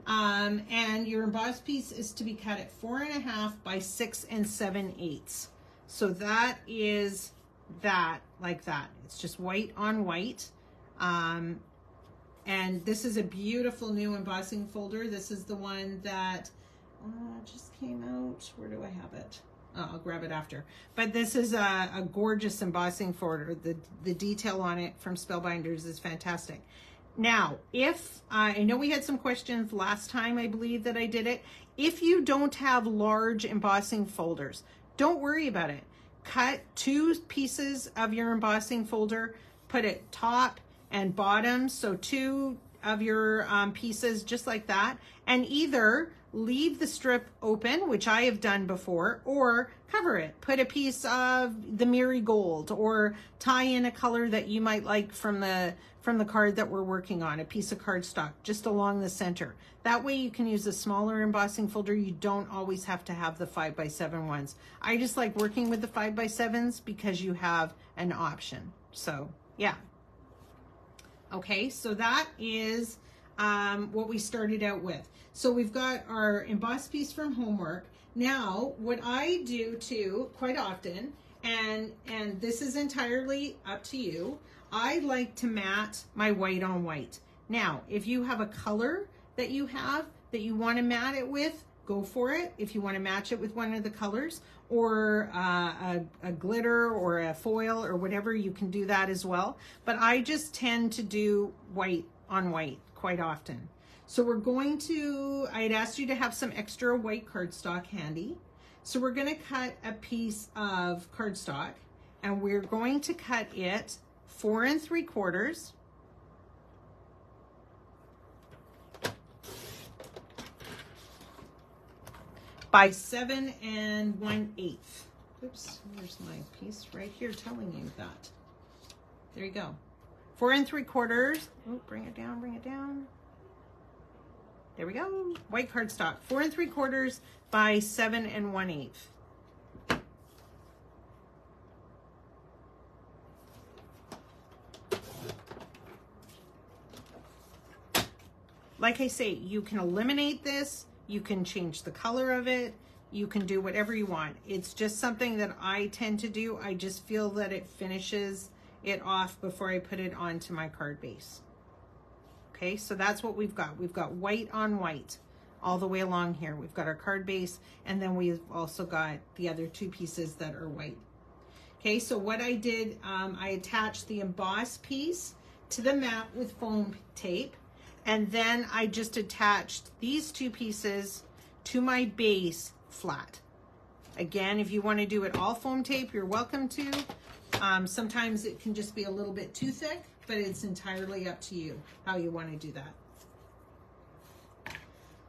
And your embossed piece is to be cut at 4 1/2 by 6 7/8. So that is that, like that. It's just white on white. And this is a beautiful new embossing folder. This is the one that just came out. Where do I have it? I'll grab it after. But this is a gorgeous embossing folder. The detail on it from Spellbinders is fantastic. Now, if I know we had some questions last time, I believe that I did it. If you don't have large embossing folders, don't worry about it. Cut 2 pieces of your embossing folder, put it top and bottom, so 2 of your pieces just like that, and either leave the strip open, which I have done before, or cover it. Put a piece of the marigold or tie in a color that you might like from the card that we're working on, a piece of cardstock just along the center. That way you can use a smaller embossing folder. You don't always have to have the 5x7 ones. I just like working with the 5x7s because you have an option. So yeah. Okay, so that is what we started out with. So we've got our embossed piece from homework. Now, what I do too, quite often, and this is entirely up to you, I like to matte my white on white. Now, if you have a color that you have that you want to matte it with, go for it. If you want to match it with one of the colors, or a glitter or a foil or whatever, you can do that as well. But I just tend to do white on white quite often. So we're going to, I had asked you to have some extra white cardstock handy. So we're going to cut a piece of cardstock, and we're going to cut it 4 3/4 by 7 1/8. Oops, here's my piece right here telling you that. There you go. 4 3/4. Oh, bring it down, bring it down. There we go. White cardstock. 4 3/4 by 7 1/8. Like I say, you can eliminate this. You can change the color of it. You can do whatever you want. It's just something that I tend to do. I just feel that it finishes it off before I put it onto my card base. Okay, so that's what we've got. We've got white on white all the way along here. We've got our card base, and then we've also got the other 2 pieces that are white. Okay, so what I did, I attached the embossed piece to the mat with foam tape, and then I just attached these 2 pieces to my base flat. Again, if you want to do it all foam tape, you're welcome to. Sometimes it can just be a little bit too thick, but it's entirely up to you how you want to do that.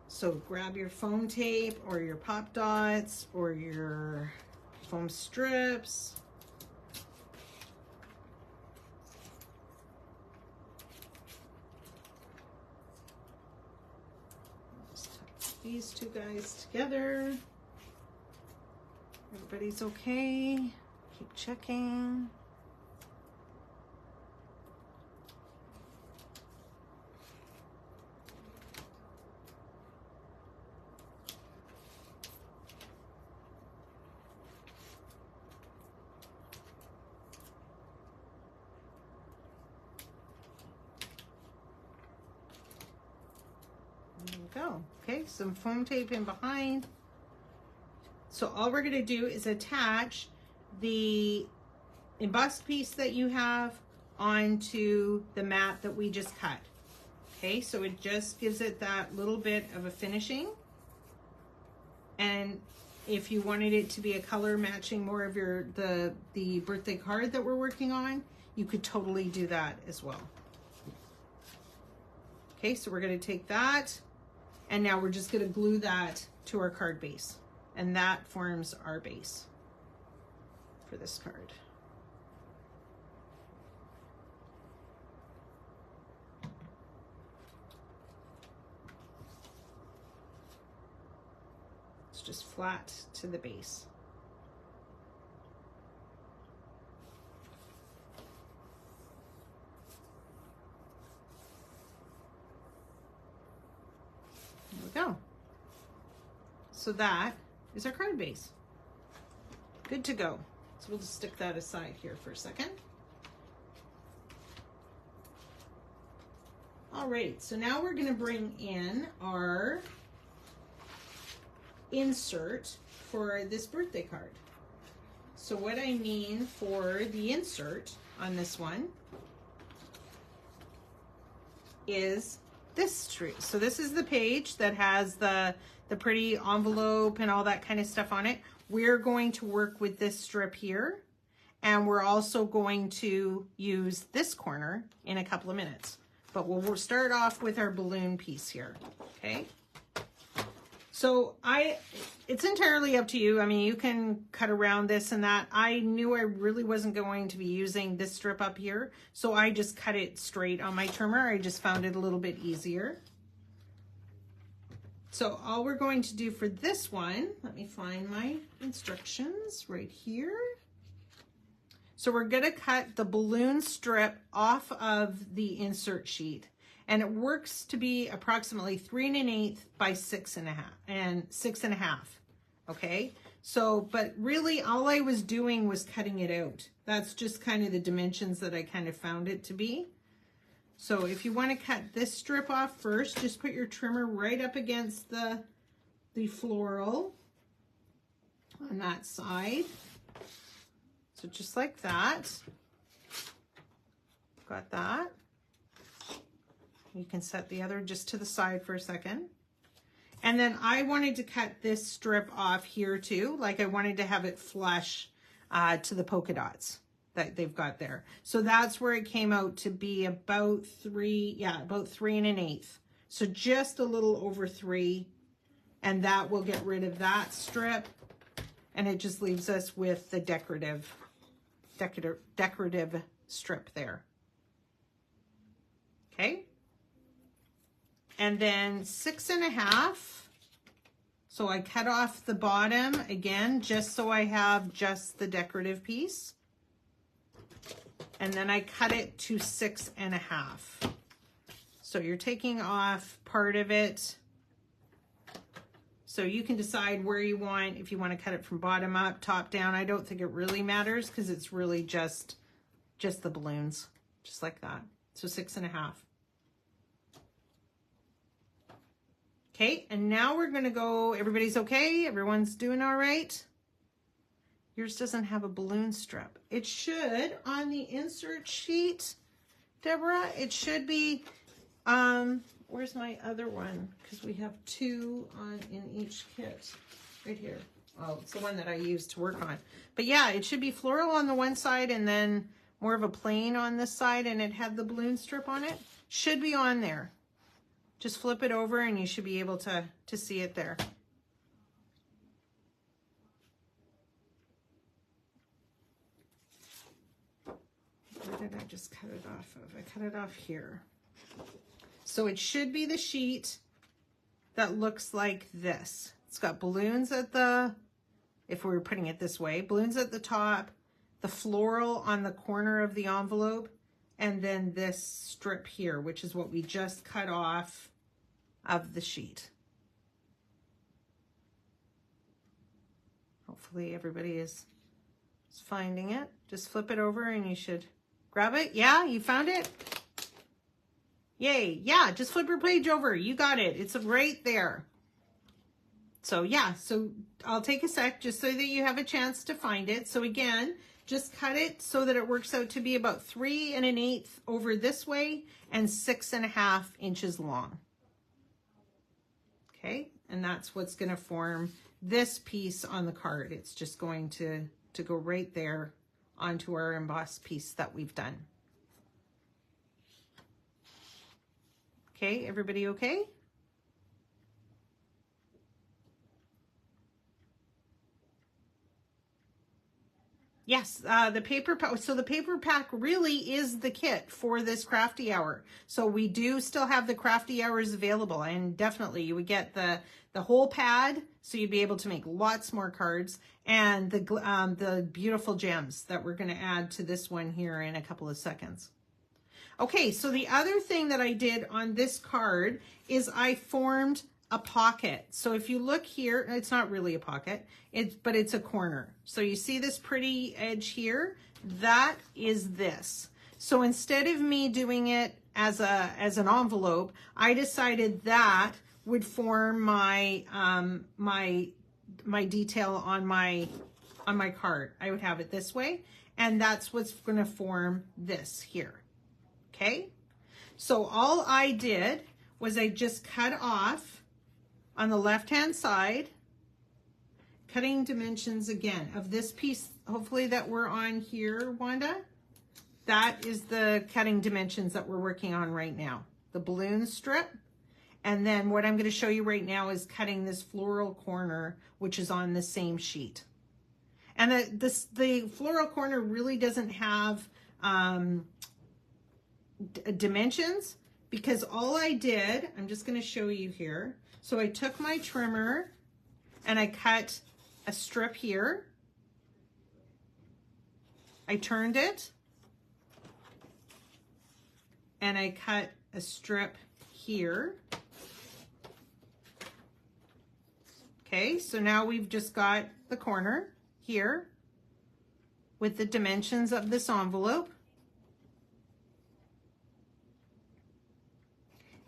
So grab your foam tape or your pop dots or your foam strips. Just tuck these 2 guys together. Everybody's okay. Keep checking. There we go. Okay, some foam tape in behind. So all we're going to do is attach the embossed piece that you have onto the mat that we just cut. Okay, so it just gives it that little bit of a finishing. And if you wanted it to be a color matching more of your the birthday card that we're working on, you could totally do that as well. Okay, so we're going to take that, and now we're just going to glue that to our card base. And that forms our base for this card. It's just flat to the base. There we go. So that is our card base. Good to go. So we'll just stick that aside here for a second. All right, so now we're going to bring in our insert for this birthday card. So what I mean for the insert on this one is this tree. So this is the page that has the pretty envelope and all that kind of stuff on it. We're going to work with this strip here, and we're also going to use this corner in a couple of minutes. but we'll start off with our balloon piece here, okay? So it's entirely up to you. I mean, you can cut around this and that. I knew I really wasn't going to be using this strip up here, so I just cut it straight on my trimmer. I just found it a little bit easier. So all we're going to do for this one, let me find my instructions right here. So we're gonna cut the balloon strip off of the insert sheet, and it works to be approximately 3 1/8 by 6 1/2, okay? So, but really all I was doing was cutting it out. That's just kind of the dimensions that I kind of found it to be. So if you want to cut this strip off first, just put your trimmer right up against the floral on that side. So just like that. Got that. You can set the other just to the side for a second. And then I wanted to cut this strip off here too. Like I wanted to have it flush to the polka dots that they've got there. So that's where it came out to be about 3 1/8. So just a little over 3, and that will get rid of that strip, and it just leaves us with the decorative strip there. Okay. And then 6 1/2. So I cut off the bottom again, just so I have just the decorative piece. And then I cut it to 6 1/2. So you're taking off part of it. So you can decide where you want, if you want to cut it from bottom up, top down. I don't think it really matters because it's really just the balloons, just like that. So 6 1/2. Okay, and now we're gonna go, everybody's okay? Everyone's doing all right? Yours doesn't have a balloon strip. It should on the insert sheet, Deborah, it should be, where's my other one? Because we have 2 in each kit, right here. Oh, it's the one that I used to work on. But yeah, it should be floral on the one side and then more of a plain on this side, and it had the balloon strip on it. Should be on there. Just flip it over and you should be able to see it there. Where did I just cut it off of? I cut it off here. So it should be the sheet that looks like this. It's got balloons at the, if we were putting it this way, balloons at the top, the floral on the corner of the envelope, and then this strip here, which is what we just cut off of the sheet. Hopefully everybody is finding it. Just flip it over and you should grab it. Yeah, you found it? Yay. Yeah, just flip your page over. You got it. It's right there. So yeah, so I'll take a sec just so that you have a chance to find it. So again, just cut it so that it works out to be about 3 1/8 over this way and 6 1/2 inches long. Okay, and that's what's going to form this piece on the card. It's just going to go right there onto our embossed piece that we've done. Okay, everybody okay? Yes, the paper pack. So the paper pack really is the kit for this crafty hour. So we do still have the crafty hours available, and definitely you would get the whole pad, so you'd be able to make lots more cards, and the beautiful gems that we're going to add to this one here in a couple of seconds. Okay, so the other thing that I did on this card is I formed a pocket. So if you look here, it's not really a pocket, but it's a corner. So you see this pretty edge here? That is this. So instead of me doing it as an envelope, I decided that would form my my detail on my card. I would have it this way, and that's what's going to form this here. Okay? So all I did was I just cut off on the left-hand side, cutting dimensions again of this piece, hopefully that we're on here, Wanda. that is the cutting dimensions that we're working on right now. The balloon strip. And then what I'm going to show you right now is cutting this floral corner, which is on the same sheet. And the floral corner really doesn't have dimensions, because all I did, I'm just going to show you here. So I took my trimmer and I cut a strip here. I turned it and I cut a strip here. Okay, so now we've just got the corner here with the dimensions of this envelope.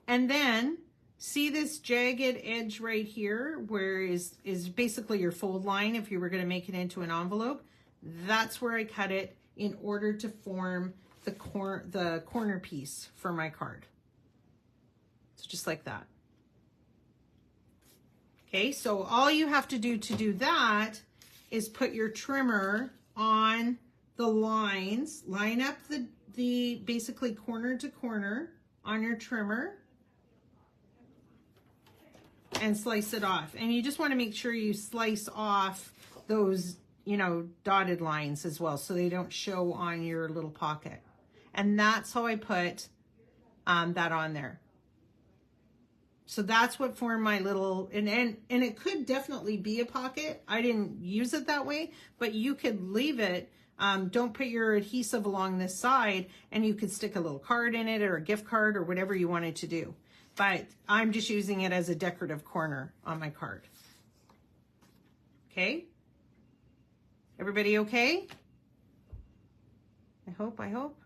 And then see this jagged edge right here, where is basically your fold line if you were going to make it into an envelope. That's where I cut it in order to form the corner piece for my card. So just like that. Okay, so all you have to do that is put your trimmer on the lines, line up the basically corner to corner on your trimmer, and slice it off. And you just want to make sure you slice off those, you know, dotted lines as well, so they don't show on your little pocket. And that's how I put that on there. So that's what formed my little, and it could definitely be a pocket. I didn't use it that way, but you could leave it. Don't put your adhesive along this side, and you could stick a little card in it or a gift card or whatever you wanted to do. But I'm just using it as a decorative corner on my card. Okay? Everybody okay? I hope.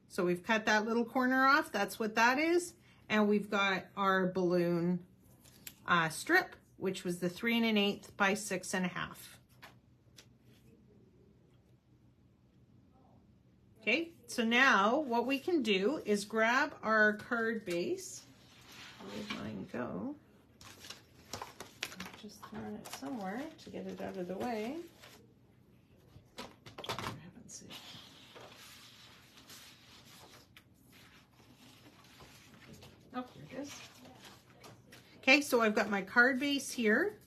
So we've cut that little corner off. That's what that is. And we've got our balloon strip, which was the 3 1/8 by 6 1/2. Okay, so now what we can do is grab our card base. Where did mine go? I've just thrown it somewhere to get it out of the way. For heaven's sake. Oh, here it is. Okay, so I've got my card base here.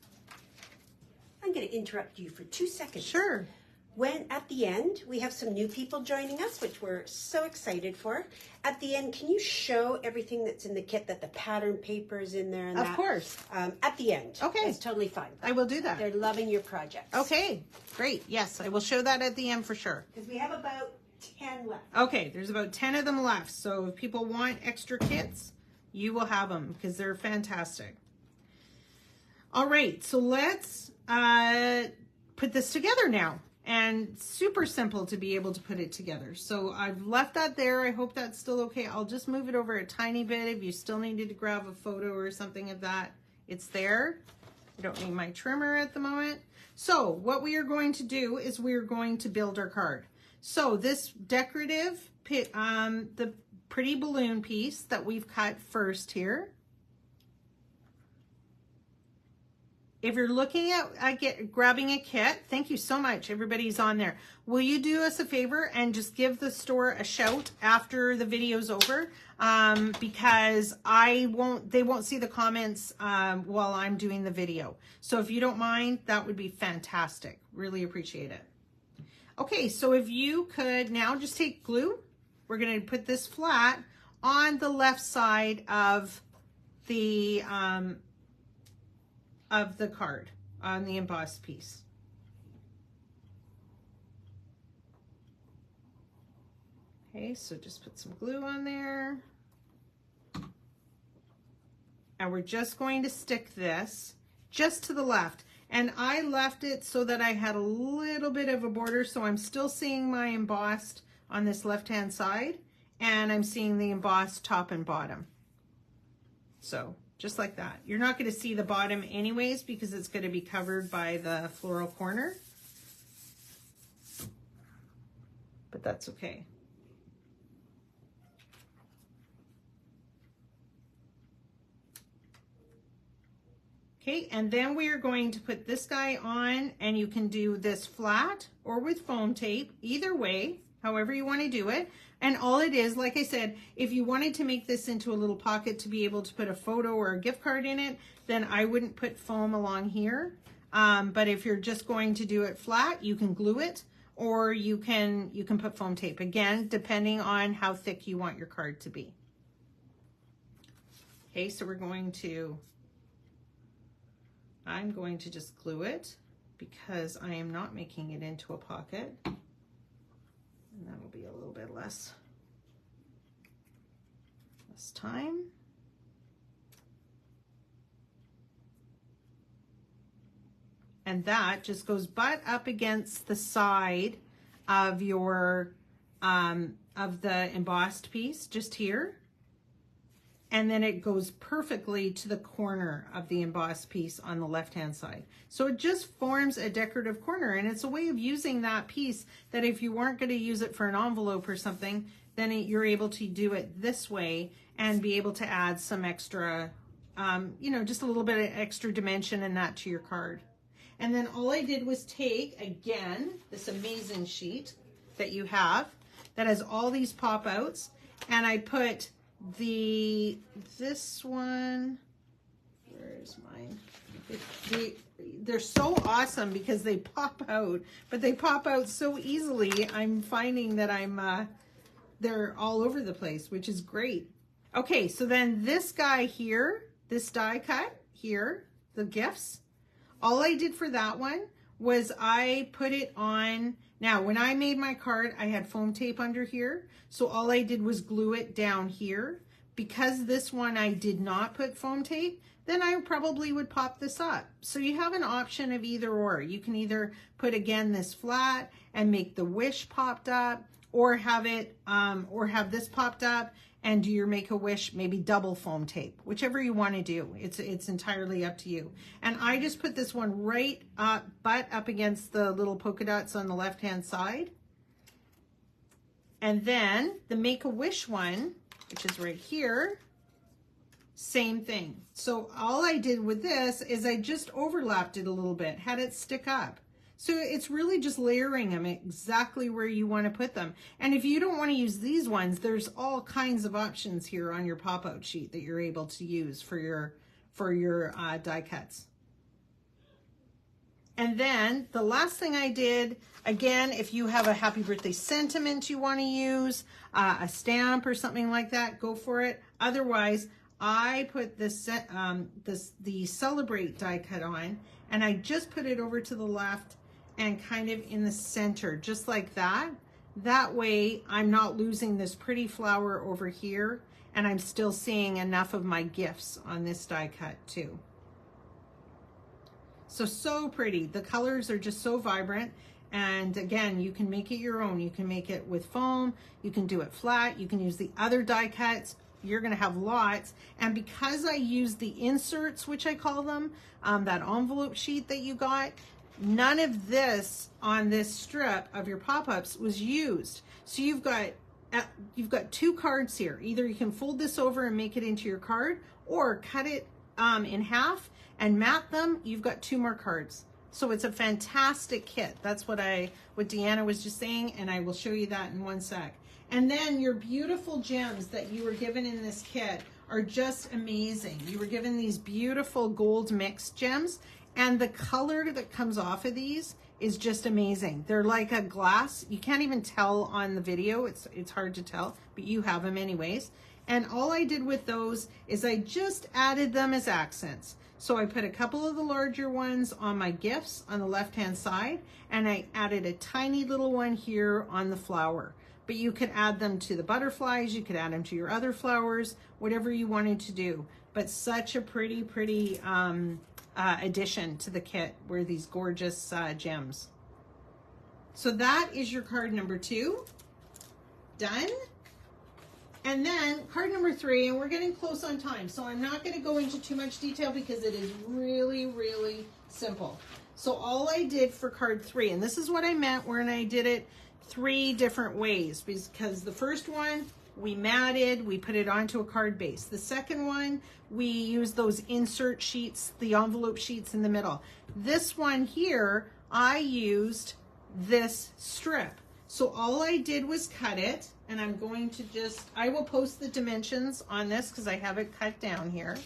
I'm going to interrupt you for 2 seconds. Sure. When at the end, we have some new people joining us, which we're so excited for. At the end, can you show everything that's in the kit, that the pattern paper is in there? And of course. At the end. Okay. It's totally fine. I will do that. They're loving your projects. Okay, great. Yes, I will show that at the end for sure. Because we have about 10 left. Okay, there's about 10 of them left. So if people want extra kits, you will have them because they're fantastic. All right, so let's put this together now. And super simple to be able to put it together. So I've left that there. I hope that's still okay. I'll just move it over a tiny bit. If you still needed to grab a photo or something of that, it's there. I don't need my trimmer at the moment. So what we are going to do is we are going to build our card. So this decorative, the pretty balloon piece that we've cut first here. If you're looking at grabbing a kit, thank you so much. Everybody's on there. Will you do us a favor and just give the store a shout after the video's over? Because they won't see the comments while I'm doing the video. So if you don't mind, that would be fantastic. Really appreciate it. Okay, so if you could now just take glue. We're going to put this flat on the left side of the card on the embossed piece. Okay, so just put some glue on there. And we're just going to stick this just to the left. And I left it so that I had a little bit of a border, so I'm still seeing my embossed on this left-hand side, and I'm seeing the embossed top and bottom. So just like that. You're not going to see the bottom anyways because it's going to be covered by the floral corner. But that's okay. Okay, and then we are going to put this guy on, and you can do this flat or with foam tape, either way, however you want to do it. And all it is, like I said, if you wanted to make this into a little pocket to be able to put a photo or a gift card in it, then I wouldn't put foam along here. But if you're just going to do it flat, you can glue it, or you can put foam tape, again, depending on how thick you want your card to be. Okay, so I'm going to just glue it because I am not making it into a pocket. And that'll be a little bit less time. And that just goes butt up against the side of your, of the embossed piece, just here. And then it goes perfectly to the corner of the embossed piece on the left-hand side. So it just forms a decorative corner, and it's a way of using that piece that if you weren't going to use it for an envelope or something, then you're able to do it this way and be able to add some extra, you know, just a little bit of extra dimension and that to your card. And then all I did was take, again, this amazing sheet that you have that has all these pop-outs, and I put this one, where's mine? They're so awesome because they pop out, but they pop out so easily. I'm finding that they're all over the place, which is great. Okay, so then this guy here, this die cut here, the gifts, all I did for that one was I put it on. Now, when I made my card, I had foam tape under here. So all I did was glue it down here. Because this one I did not put foam tape, then I probably would pop this up. So you have an option of either or. You can either put, again, this flat and make the wish popped up, or have it, or have this popped up and do your Make-A-Wish, maybe double foam tape, whichever you want to do. It's entirely up to you. And I just put this one right up, butt up against the little polka dots on the left-hand side. And then the Make-A-Wish one, which is right here, same thing. So all I did with this is I just overlapped it a little bit, had it stick up. So it's really just layering them exactly where you want to put them. And if you don't want to use these ones, there's all kinds of options here on your pop-out sheet that you're able to use for your die cuts. And then the last thing I did, again, if you have a happy birthday sentiment you want to use, a stamp or something like that, go for it. Otherwise, I put this, the Celebrate die cut on, and I just put it over to the left and kind of in the center, just like that. That way I'm not losing this pretty flower over here, and I'm still seeing enough of my gifts on this die cut too. So pretty. The colors are just so vibrant. And again, you can make it your own. You can make it with foam. You can do it flat. You can use the other die cuts. You're going to have lots. And because I used the inserts, which I call them, that envelope sheet that you got, none of this on this strip of your pop-ups was used. So you've got two cards here. Either you can fold this over and make it into your card, or cut it in half and mat them. You've got two more cards. So it's a fantastic kit. That's what Deanna was just saying, and I will show you that in one sec. And then your beautiful gems that you were given in this kit are just amazing. You were given these beautiful gold mixed gems, and the color that comes off of these is just amazing. They're like a glass. You can't even tell on the video. It's hard to tell, but you have them anyways. And all I did with those is I just added them as accents. So I put a couple of the larger ones on my gifts on the left-hand side, and I added a tiny little one here on the flower. But you could add them to the butterflies, you could add them to your other flowers, whatever you wanted to do. But such a pretty addition to the kit were these gorgeous gems. So that is your card number 2. Done. And then card number 3, and we're getting close on time, so I'm not going to go into too much detail because it is really, really simple. So all I did for card 3, and this is what I meant when I did it 3 different ways, because the first one we matted, we put it onto a card base. The second one, we used those insert sheets, the envelope sheets in the middle. This one here, I used this strip. So all I did was cut it, and I'm going to I will post the dimensions on this because I have it cut down here.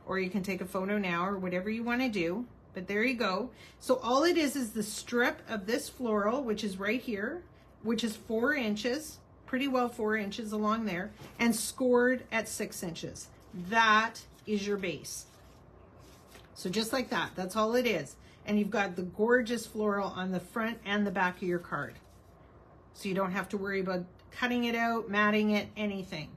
Or you can take a photo now or whatever you want to do. But there you go. So all it is the strip of this floral, which is right here, which is 4 inches, pretty well 4 inches along there, and scored at 6 inches. That is your base. So just like that, that's all it is. And you've got the gorgeous floral on the front and the back of your card. So you don't have to worry about cutting it out, matting it, anything.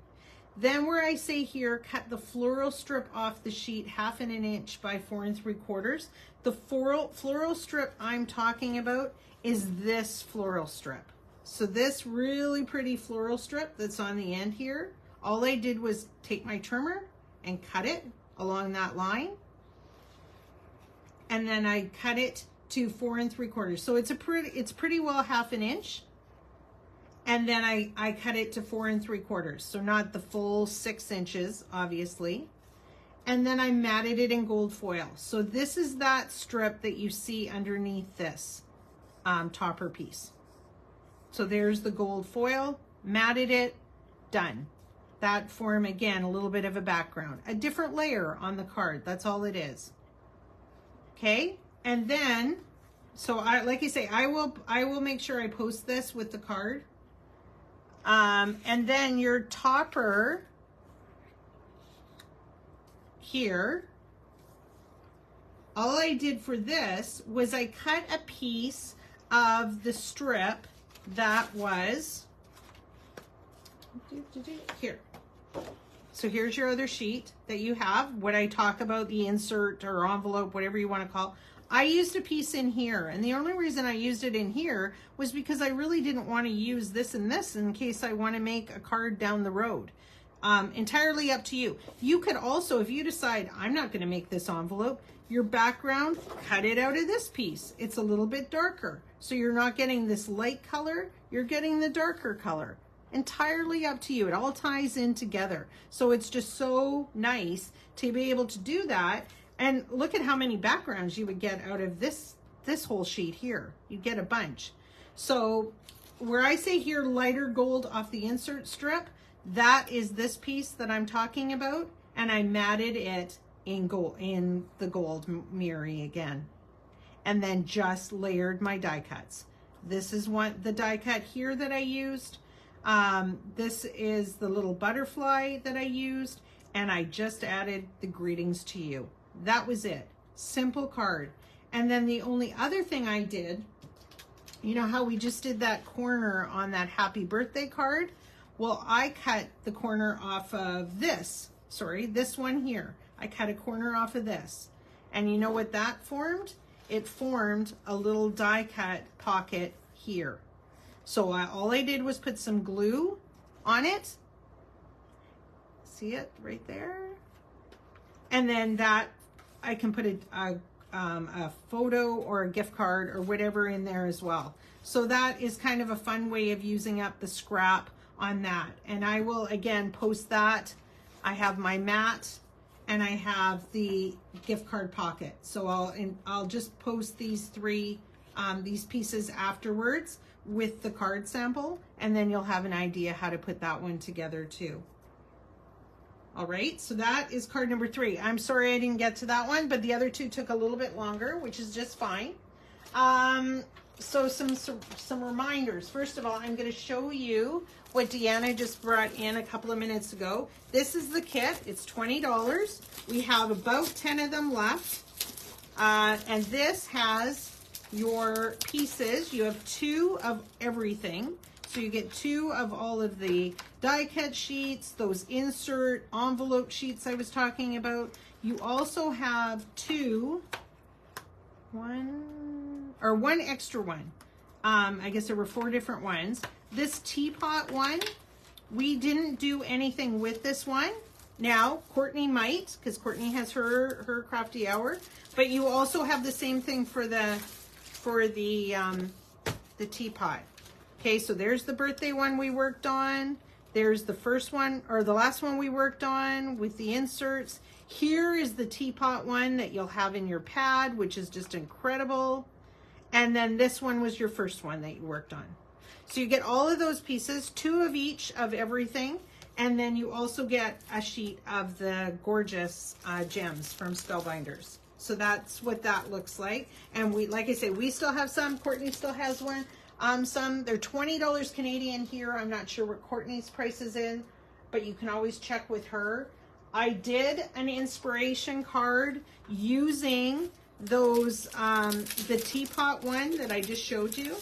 Then where I say here, cut the floral strip off the sheet 1/2 inch by 4 3/4. The floral strip I'm talking about is this floral strip. So this really pretty floral strip that's on the end here, all I did was take my trimmer and cut it along that line. And then I cut it to 4 3/4. So it's pretty well 1/2 inch. And then I cut it to 4 3/4. So not the full 6 inches, obviously. And then I matted it in gold foil. So this is that strip that you see underneath this topper piece. So there's the gold foil, matted it, done. That form, again, a little bit of a background. A different layer on the card, that's all it is. Okay, and then, so like I say, I will make sure I post this with the card. And then your topper here, all I did for this was I cut a piece of the strip that was here. So here's your other sheet that you have, what I talk about, the insert or envelope, whatever you want to call it. I used a piece in here, and the only reason I used it in here was because I really didn't want to use this and this in case I want to make a card down the road. Entirely up to you. You could also, if you decide I'm not going to make this envelope, your background, cut it out of this piece. It's a little bit darker. So you're not getting this light color, you're getting the darker color. Entirely up to you. It all ties in together. So it's just so nice to be able to do that. And look at how many backgrounds you would get out of this whole sheet here. You'd get a bunch. So where I say here lighter gold off the insert strip, that is this piece that I'm talking about, and I matted it in gold, in the gold mirroring again, and then just layered my die cuts. This is the die cut here that I used. This is the little butterfly that I used, and I just added the greetings to you. That was it. Simple card. And then the only other thing I did, you know how we just did that corner on that happy birthday card? Well, I cut the corner off of this one here. I cut a corner off of this. And you know what that formed? It formed a little die cut pocket here. So all I did was put some glue on it. See it right there? And then that, I can put a photo or a gift card or whatever in there as well. So that is kind of a fun way of using up the scrap on that. And I will again post that. I have my mat and I have the gift card pocket. So I'll just post these these pieces afterwards with the card sample, and then you'll have an idea how to put that one together too. All right, so that is card number 3. I'm sorry I didn't get to that one, but the other 2 took a little bit longer, which is just fine. So some reminders. First of all, I'm going to show you what Diana just brought in a couple of minutes ago. This is the kit. It's $20. We have about 10 of them left. And this has your pieces. You have 2 of everything. So you get 2 of all of the die cut sheets, those insert envelope sheets I was talking about. You also have one extra one. I guess there were 4 different ones. This teapot one, we didn't do anything with this one. Now, Courtney might, because Courtney has her crafty hour, but you also have the same thing for the teapot. Okay, so there's the birthday one we worked on. There's the first one, or the last one we worked on with the inserts. Here is the teapot one that you'll have in your pad, which is just incredible. And then this one was your first one that you worked on. So you get all of those pieces, 2 of each of everything. And then you also get a sheet of the gorgeous gems from Spellbinders. So that's what that looks like. And we, like I say, we still have some. Courtney still has one. Some, they're $20 Canadian here. I'm not sure what Courtney's price is in, but you can always check with her. I did an inspiration card using those, the teapot one that I just showed you.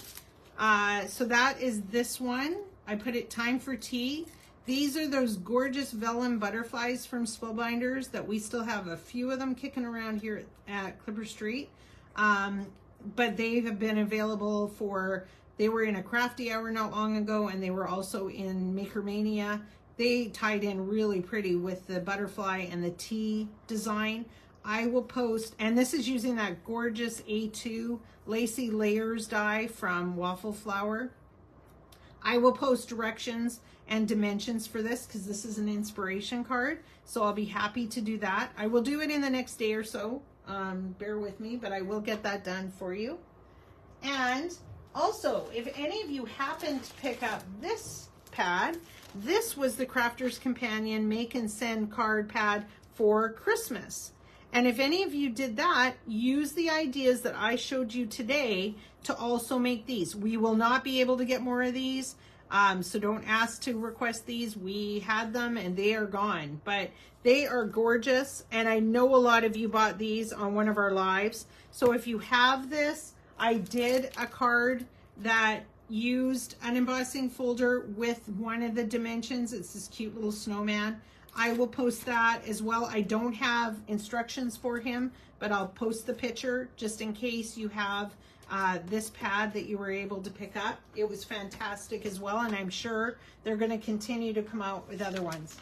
So that is this one. I put it Time for Tea. These are those gorgeous vellum butterflies from Spellbinders that we still have a few of them kicking around here at Clipper Street. But they have been available for, they were in a Crafty Hour not long ago, and they were also in Maker Mania. They tied in really pretty with the butterfly and the tea design. I will post, and this is using that gorgeous A2 Lacy Layers die from Waffle Flower. I will post directions and dimensions for this because this is an inspiration card. So I'll be happy to do that. I will do it in the next day or so. Bear with me, but I will get that done for you. And also, if any of you happen to pick up this pad, this was the Crafter's Companion Make and Send card pad for Christmas. And if any of you did that, use the ideas that I showed you today to also make these. We will not be able to get more of these, so don't ask to request these. We had them and they are gone, but they are gorgeous. And I know a lot of you bought these on one of our lives. So if you have this, I did a card that used an embossing folder with one of the dimensions. It's this cute little snowman. I will post that as well. I don't have instructions for him, but I'll post the picture just in case you have this pad that you were able to pick up. It was fantastic as well, and I'm sure they're going to continue to come out with other ones.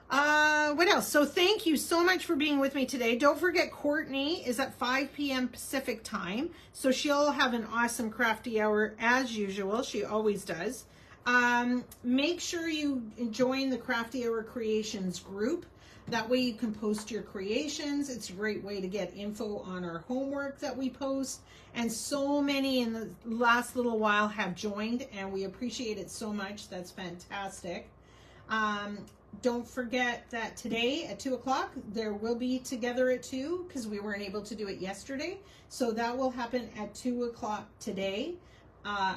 What else? So thank you so much for being with me today. Don't forget, Courtney is at 5 p.m. Pacific time, so she'll have an awesome crafty hour as usual. She always does. Make sure you join the Crafty Hour Creations group. That way you can post your creations. It's a great way to get info on our homework that we post. And so many in the last little while have joined, and we appreciate it so much. That's fantastic. Don't forget that today at 2 o'clock, there will be Together at 2 because we weren't able to do it yesterday. So that will happen at 2 o'clock today.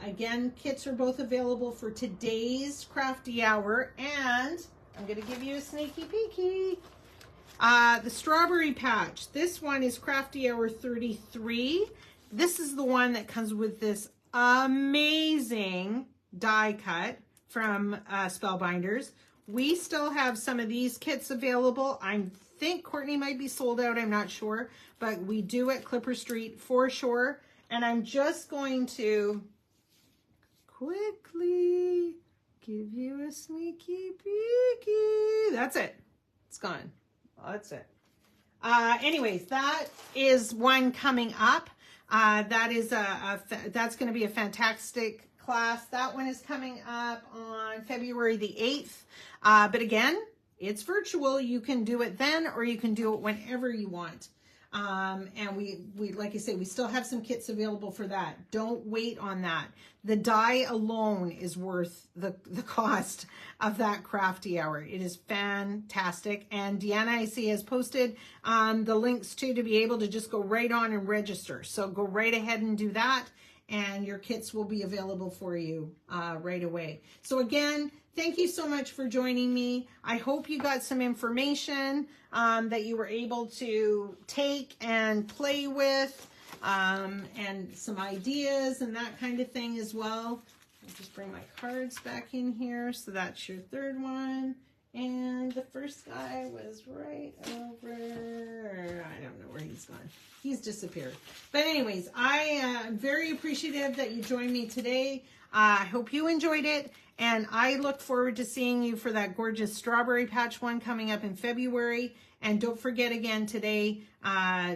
Again, kits are both available for today's Crafty Hour, and I'm going to give you a sneaky peeky. The Strawberry Patch. This one is Crafty Hour 33. This is the one that comes with this amazing die cut from Spellbinders. We still have some of these kits available. I think Courtney might be sold out. I'm not sure, but we do at Clipper Street for sure. And I'm just going to quickly give you a sneaky peeky. That's it. It's gone. That's it. Anyways, that is one coming up. That is that's going to be a fantastic class. That one is coming up on February the 8th. But again, it's virtual. You can do it then, or you can do it whenever you want. And we like I say, we still have some kits available for that. Don't wait on that. The die alone is worth the cost of that Crafty Hour. It is fantastic. And Diane, I see, has posted the links too to be able to just go right on and register. So go right ahead and do that, and your kits will be available for you right away. So again, thank you so much for joining me. I hope you got some information that you were able to take and play with, and some ideas and that kind of thing as well. I'll just bring my cards back in here. So that's your third one. And the first guy was right over, I don't know where he's gone. He's disappeared. But anyways, I am very appreciative that you joined me today. I hope you enjoyed it. And I look forward to seeing you for that gorgeous Strawberry Patch one coming up in February. And don't forget again today,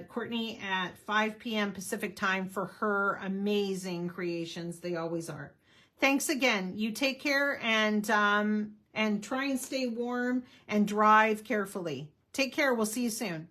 Courtney at 5 p.m. Pacific time for her amazing creations. They always are. Thanks again. You take care, and try and stay warm and drive carefully. Take care. We'll see you soon.